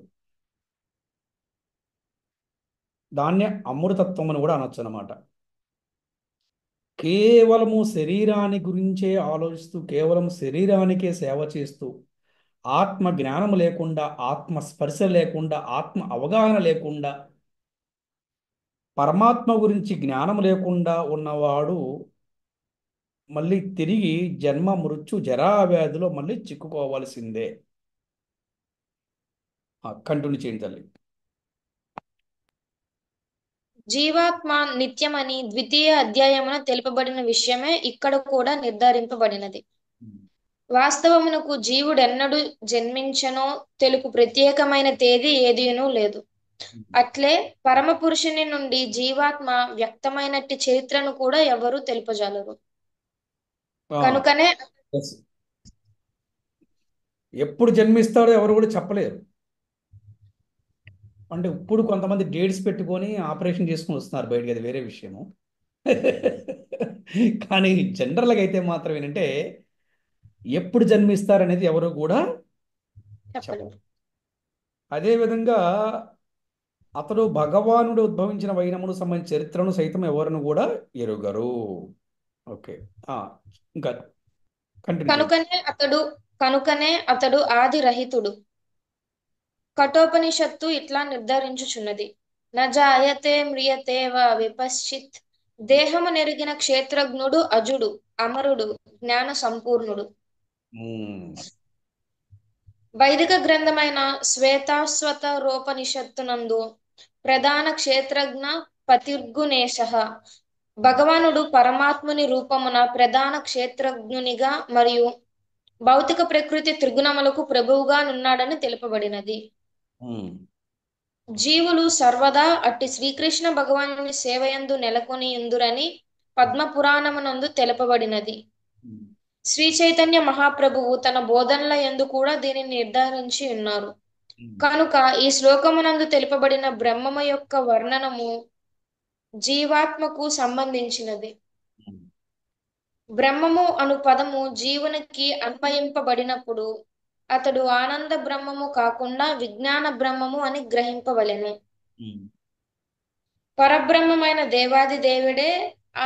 దాన్నే అమృతత్వం అని కూడా అనొచ్చు అన్నమాట. కేవలము శరీరాన్ని గురించే ఆలోచిస్తూ, కేవలం శరీరానికే సేవ చేస్తూ, ఆత్మ జ్ఞానం లేకుండా, ఆత్మ స్పర్శ లేకుండా, ఆత్మ అవగాహన లేకుండా, పరమాత్మ గురించి జ్ఞానం లేకుండా ఉన్నవాడు మళ్ళీ తిరిగి జన్మ మృత్యు జరా వ్యాధిలో మళ్ళీ చిక్కుకోవాల్సిందే. కంటిన్యూ చేయండి తల్లి. జీవాత్మ నిత్యమని ద్వితీయ అధ్యాయమున తెలుపబడిన విషయమే ఇక్కడ కూడా నిర్ధారింపబడినది. వాస్తవమునకు జీవుడెన్నడు జన్మించనో తెలుపు ప్రత్యేకమైన తేదీ ఏదీనూ లేదు. అట్లే పరమ పురుషుని నుండి జీవాత్మ వ్యక్తమైనట్టి చరిత్రను కూడా ఎవరూ తెలుపజాలరు. కనుకనే Yes. ఎప్పుడు జన్మిస్తాడో ఎవరు కూడా చెప్పలేరు. అంటే ఇప్పుడు కొంతమంది డేట్స్ పెట్టుకొని ఆపరేషన్ చేసుకొని వస్తున్నారు బయటికి, అది వేరే విషయము. కానీ జనరల్గా అయితే మాత్రం ఏంటంటే ఎప్పుడు జన్మిస్తారనేది ఎవరు కూడా చెప్పలేరు. చెప్పరు. అదేవిధంగా అతడు భగవానుడు ఉద్భవించిన వైనమును సంబంధించిన చరిత్రను సైతం ఎవరిని కూడా ఎరుగరు. ఓకే, ఇంకా కంటిన్యూ. కనుకనే అతడు ఆది రహితుడు. కఠోపనిషత్తు ఇట్లా నిర్ధారించుచున్నది: నజాయతే మ్రియతే వా విపశ్చిత్. దేహము నెరిగిన క్షేత్రజ్ఞుడు అజుడు, అమరుడు, జ్ఞాన సంపూర్ణుడు. వైదిక గ్రంథమైన శ్వేతాశ్వత రోపనిషత్తునందు ప్రధాన క్షేత్రజ్ఞ పతిర్గుణేశ. భగవానుడు పరమాత్ముని రూపమున ప్రధాన క్షేత్రజ్ఞునిగా మరియు భౌతిక ప్రకృతి త్రిగుణములకు ప్రభువుగా నున్నాడని తెలుపబడినది. జీవులు సర్వదా అట్టి శ్రీకృష్ణ భగవానుని సేవయందు నెలకొని ఉందురని పద్మపురాణమునందు తెలుపబడినది. శ్రీ చైతన్య మహాప్రభువు తన బోధనల యందు కూడా దీనిని నిర్ధారించి ఉన్నారు. కనుక ఈ శ్లోకమునందు తెలుపబడిన బ్రహ్మము యొక్క వర్ణనము జీవాత్మకు సంబంధించినది. బ్రహ్మము అను పదము జీవునికి అన్వయింపబడినప్పుడు అతడు ఆనంద బ్రహ్మము కాకుండా విజ్ఞాన బ్రహ్మము అని గ్రహింపవలెను. పరబ్రహ్మమైన దేవాది దేవుడే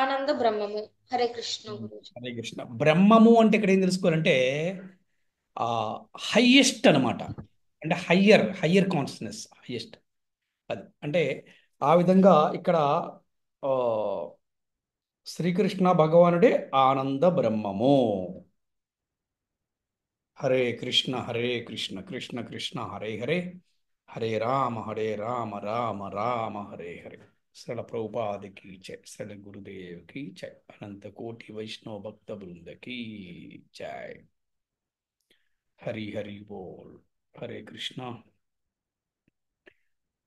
ఆనంద బ్రహ్మము. హరే కృష్ణ గురూజీ. హరే కృష్ణ. బ్రహ్మము అంటే ఇక్కడ ఏం తెలుసుకోవాలంటే హయ్యెస్ట్ అనమాట. అంటే హయ్యర్ కాన్షియస్నెస్, హయ్యెస్ట్. అది అంటే ఆ విధంగా ఇక్కడ శ్రీకృష్ణ భగవానుడే ఆనంద బ్రహ్మము. హరే కృష్ణ కృష్ణ కృష్ణ హరే హరే, హరే రామ రామ రామ హరే హరే. శ్రీల ప్రభుపాదికి జై, శ్రీల గురుదేవ్కి జై, అనంత కోటి వైష్ణవ భక్త బృందకి జై. హరి హరి బోల్. హరే కృష్ణ.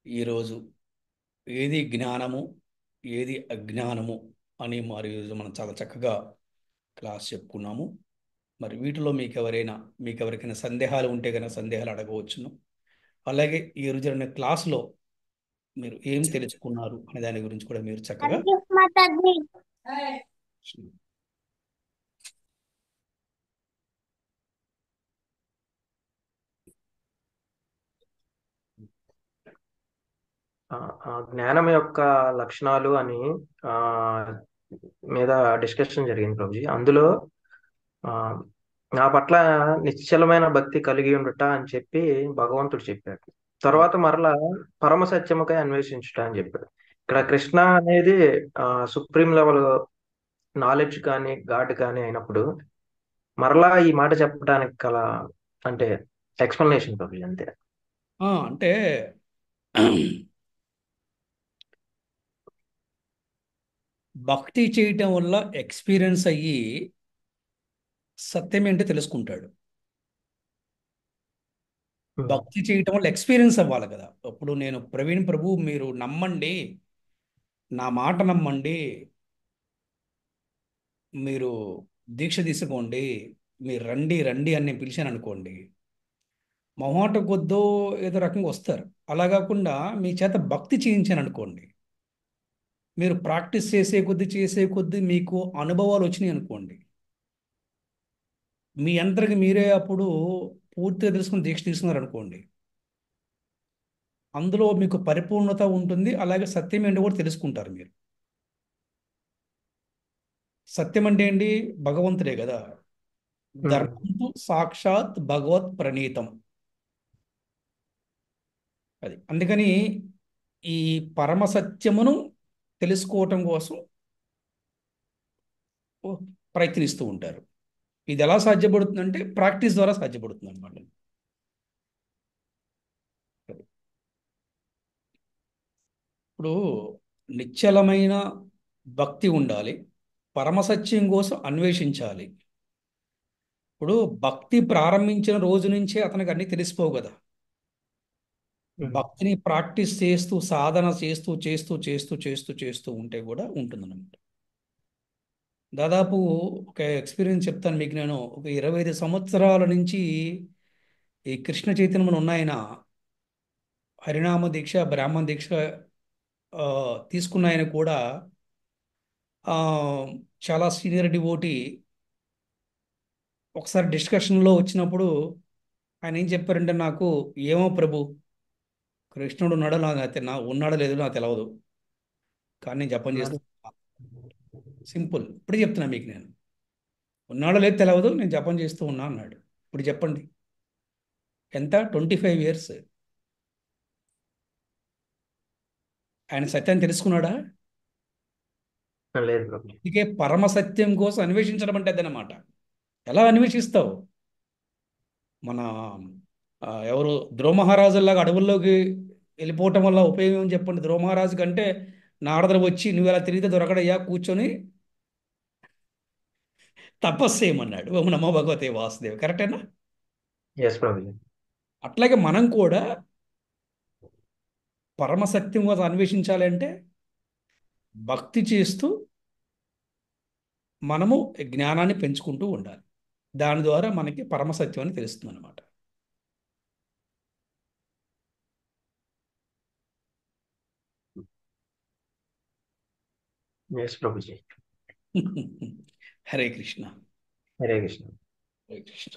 ఈరోజు ఏది జ్ఞానము ఏది అజ్ఞానము అని మరి ఈరోజు మనం చాలా చక్కగా క్లాస్ చెప్పుకున్నాము. మరి వీటిలో మీకు ఎవరికైనా సందేహాలు ఉంటే కనుక సందేహాలు అడగవచ్చును. అలాగే ఈ రోజు జరిగిన క్లాసులో మీరు ఏం తెలుసుకున్నారు అనే దాని గురించి కూడా మీరు చక్కగా జ్ఞానం యొక్క లక్షణాలు అని ఆ, మీద డిస్కషన్ జరిగింది ప్రభుజీ. అందులో ఆ, నా పట్ల నిశ్చలమైన భక్తి కలిగి ఉండుట అని చెప్పి భగవంతుడు చెప్పాడు. తర్వాత మరలా పరమ సత్యముకై అన్వేషించుట అని చెప్పాడు. ఇక్కడ కృష్ణ అనేది సుప్రీం లెవెల్ నాలెడ్జ్ కానీ గాడ్ కానీ అయినప్పుడు మరలా ఈ మాట చెప్పడానికి గల అంటే ఎక్స్ప్లెనేషన్ ప్రభుజీ అంతే. అంటే భక్తి చేయటం వల్ల ఎక్స్పీరియన్స్ అయ్యి సత్యం ఏంటో తెలుసుకుంటాడు. భక్తి చేయటం వల్ల ఎక్స్పీరియన్స్ అవ్వాలి కదా. ఇప్పుడు నేను ప్రవీణ్ ప్రభు మీరు నమ్మండి, నా మాట నమ్మండి, మీరు దీక్ష తీసుకోండి, మీరు రండి రండి అని నేను పిలిచాను అనుకోండి, మొహమాట కొద్దో ఏదో రకంగా వస్తారు. అలా కాకుండా మీ చేత భక్తి చేయించాను అనుకోండి, మీరు ప్రాక్టీస్ చేసే కొద్దీ మీకు అనుభవాలు వచ్చినాయి అనుకోండి, మీ అందరికి మీరే అప్పుడు పూర్తిగా తెలుసుకుని దీక్ష తీసుకున్నారు అనుకోండి, అందులో మీకు పరిపూర్ణత ఉంటుంది. అలాగే సత్యం ఏంటో కూడా తెలుసుకుంటారు మీరు. సత్యం అంటే ఏంటి? భగవంతుడే కదా. ధర్మంతు సాక్షాత్ భగవత్ ప్రణీతం. అది అందుకని ఈ పరమ సత్యమును తెలుసుకోవటం కోసం ప్రయత్నిస్తూ ఉంటారు. ఇది ఎలా సాధ్యపడుతుందంటే ప్రాక్టీస్ ద్వారా సాధ్యపడుతుంది అన్నమాట. ఇప్పుడు నిశ్చలమైన భక్తి ఉండాలి, పరమసత్యం కోసం అన్వేషించాలి. ఇప్పుడు భక్తి ప్రారంభించిన రోజు నుంచే అతనికి అన్ని తెలిసిపోవు కదా. భక్తిని ప్రాక్టీస్ చేస్తూ సాధన చేస్తూ చేస్తూ చేస్తూ చేస్తూ చేస్తూ ఉంటే కూడా ఉంటుందన్నమాట. దాదాపు ఒక ఎక్స్పీరియన్స్ చెప్తాను మీకు. నేను ఒక 25 సంవత్సరాల నుంచి ఈ కృష్ణ చైతన్యం ఉన్నాయన హరినామ దీక్ష బ్రాహ్మణ దీక్ష తీసుకున్న ఆయన కూడా చాలా సీనియర్ డివోటీ. ఒకసారి డిస్కషన్లో వచ్చినప్పుడు ఆయన ఏం చెప్పారంటే, నాకు ఏమో ప్రభు కృష్ణుడు ఉన్నాడో ఉన్నాడో లేదో నాకు తెలియదు, కానీ నేను జపం చేస్తూ సింపుల్. ఇప్పుడు చెప్తున్నా మీకు, నేను ఉన్నాడో లేదో తెలియదు, నేను జపం చేస్తూ ఉన్నా అన్నాడు. ఇప్పుడు చెప్పండి ఎంత? 25 years. ఆయన సత్యాన్ని తెలుసుకున్నాడా? లేదు ప్రభు. అందుకే పరమ సత్యం కోసం అన్వేషించడం అంటే అదనమాట. ఎలా అన్వేషిస్తావు? మన ఎవరు ధ్రువ మహారాజులాగా అడవుల్లోకి వెళ్ళిపోవటం వల్ల ఉపయోగం ఏమని చెప్పండి. ధ్రువ మహారాజు కంటే నారదుడు వచ్చి నువ్వు ఎలా తిరిగితే దొరకడయ్యా, కూర్చొని తపస్సు చేయమన్నాడు. ఓం నమో భగవతే వాసుదేవ్. కరెక్టేనా? ఎస్ ప్రభు. అట్లాగే మనం కూడా పరమసత్యం కోసం అన్వేషించాలి అంటే భక్తి చేస్తూ మనము జ్ఞానాన్ని పెంచుకుంటూ ఉండాలి. దాని ద్వారా మనకి పరమసత్యం అని తెలుస్తుంది అనమాట. ఎస్ ప్రభుజీ. హరే కృష్ణ. హరే కృష్ణ. హరే కృష్ణ.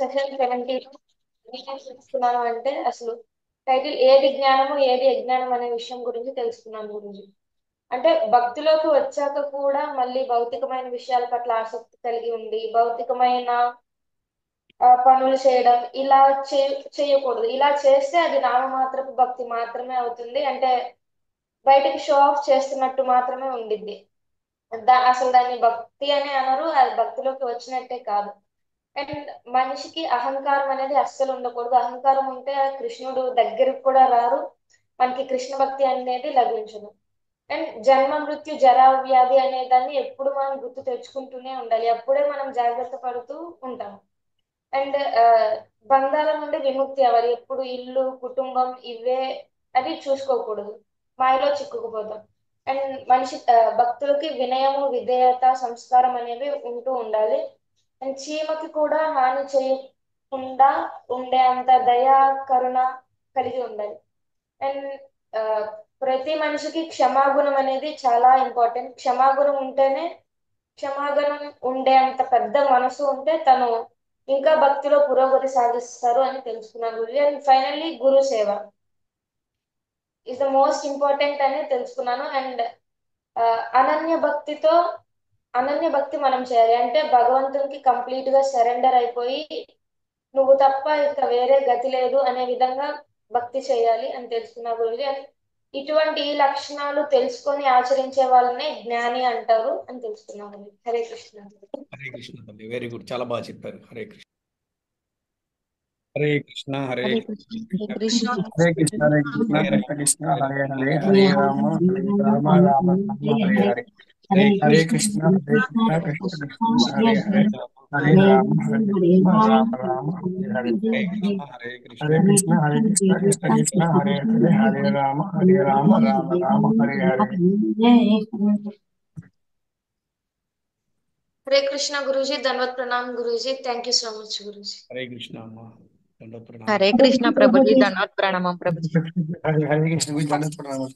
సెక్షన్ 70 తెలుసుకున్నాను అంటే అసలు టైటిల్ ఏది జ్ఞానము ఏది అజ్ఞానం అనే విషయం గురించి తెలుసుకున్నాను గురించి. అంటే భక్తిలోకి వచ్చాక కూడా మళ్ళీ భౌతికమైన విషయాల పట్ల ఆసక్తి కలిగి ఉండి భౌతికమైన పనులు చేయడం ఇలా చేయకూడదు. ఇలా చేస్తే అది నామమాత్రపు భక్తి మాత్రమే అవుతుంది. అంటే బయటకి షో ఆఫ్ చేస్తున్నట్టు మాత్రమే ఉండిద్ది. అసలు దాన్ని భక్తి అని అనరు, అది భక్తిలోకి వచ్చినట్టే కాదు. అండ్ మనిషికి అహంకారం అనేది అస్సలు ఉండకూడదు. అహంకారం ఉంటే ఆ కృష్ణుడు దగ్గరికి కూడా రారు, మనకి కృష్ణ భక్తి అనేది లభించదు. అండ్ జన్మ మృత్యు జరా వ్యాధి అనే దాన్ని ఎప్పుడు మనం గుర్తు తెచ్చుకుంటూనే ఉండాలి, అప్పుడే మనం జాగ్రత్త పడుతూ ఉంటాం. అండ్ బంధాల నుండి విముక్తి అవ్వాలి, ఎప్పుడు ఇల్లు కుటుంబం ఇవే అవి చూసుకోకూడదు, మాయలో చిక్కుకుపోతాం. అండ్ మనిషి భక్తులకి వినయము విధేయత సంస్కారం అనేవి ఉంటూ ఉండాలి. అండ్ చీమకి కూడా హాని చేయకుండా ఉండే అంత దయా కరుణ కలిగి ఉండాలి. అండ్ ఆ, ప్రతి మనిషికి క్షమాగుణం అనేది చాలా ఇంపార్టెంట్. క్షమాగుణం ఉంటేనే, క్షమాగుణం ఉండే అంత పెద్ద మనసు ఉంటే తను ఇంకా భక్తిలో పురోగతి సాధిస్తారు అని తెలుసుకున్నాను గురుజీ. అండ్ ఫైనల్లీ గురు సేవ ఇస్ ద మోస్ట్ ఇంపార్టెంట్ అని తెలుసుకున్నాను. అండ్ అనన్య భక్తితో, అనన్య భక్తి మనం చేయాలి అంటే భగవంతునికి కంప్లీట్ గా సరెండర్ అయిపోయి నువ్వు తప్ప ఇక వేరే గతి లేదు అనే విధంగా భక్తి చేయాలి అని తెలుసుకున్నా గురుజీ. అండ్ ఇటువంటి ఈ లక్షణాలు తెలుసుకొని ఆచరించే వాళ్ళనే జ్ఞాని అంటారు అని తెలుసుకున్నాను. హరే కృష్ణ. హరే కృష్ణ తల్లి, వెరీ గుడ్, చాలా బాగా చెప్పారు. హరే కృష్ణ. హరే కృష్ణ. హరే హరే కృష్ణ. హరే కృష్ణ. కృష్ణ. హరే కృష్ణ హరే కృష్ణ హరే కృష్ణ కృష్ణ హరే హరే హరే హరే రామ హరే రామ రామ రామ హరే హరే హరే హరే కృష్ణ. కృష్ణ కృష్ణ కృష్ణ హరే హరే హరే రామ రామ రామ హరే హరే హరే కృష్ణ. హరే కృష్ణ. హరే కృష్ణ కృష్ణ కృష్ణ హరే హరే హరే రామ రామ రామ హరే హరే హరే కృష్ణ గురూజీ, ధన్వత్ ప్రణామ్ Guruji, thank you so much Guruji. Hare Krishna అమ్మ, దండ ప్రణామం. హరే కృష్ణ ప్రభుజీ, ధన్యవాద ప్రణామం ప్రభుజీ. హరే హరే కృష్ణ దండ ప్రణామం.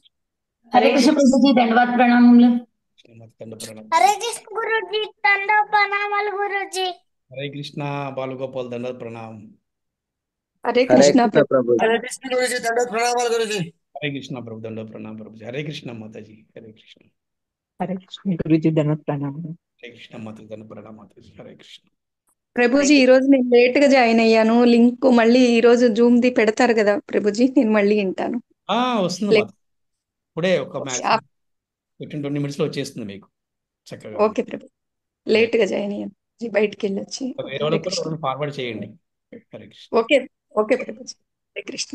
హరే కృష్ణ ప్రభుజీ, ధన్యవాద ప్రణామములు. దండ ప్రణామం. హరే కృష్ణ గురుజీ, దండ ప్రణామాలు గురుజీ. హరే కృష్ణ బాలగోపాల్, దండ ప్రణామం. హరే హరే కృష్ణ కృష్ణ ప్రభు. హరే కృష్ణ గురుజీ దండ ప్రణామాలు గురుజీ. హరే కృష్ణ ప్రభు, దండ ప్రణామం ప్రభుజీ. హరే కృష్ణ మాతాజీ. హరే కృష్ణ. హరే కృష్ణ గురుజీ, ధన్యవాద ప్రణామం. హరే కృష్ణ మాతాజీ, దండ ప్రణామం మాతాజీ. హరే కృష్ణ. ప్రభుజీ, ఈ రోజు నేను లేట్ గా జాయిన్ అయ్యాను. లింక్ మళ్ళీ ఈ రోజు జూమ్ ది పెడతారు కదా ప్రభుజీ, నేను మళ్ళీ వింటాను. వస్తుంది మాత, ఇప్పుడే ఒక మ్యాక్సిమం 15-20 minutes లో వచ్చేస్తుంది మీకు చక్కగా. ఓకే ప్రభు, లేట్ గా జాయిన్ అయ్యాను, బయటికి వెళ్ళొచ్చి. వేరే వాళ్ళకి కూడా ఫార్వర్డ్ చేయండి. హరే కృష్ణ. Okay okay Prabhuji. హరే కృష్ణ.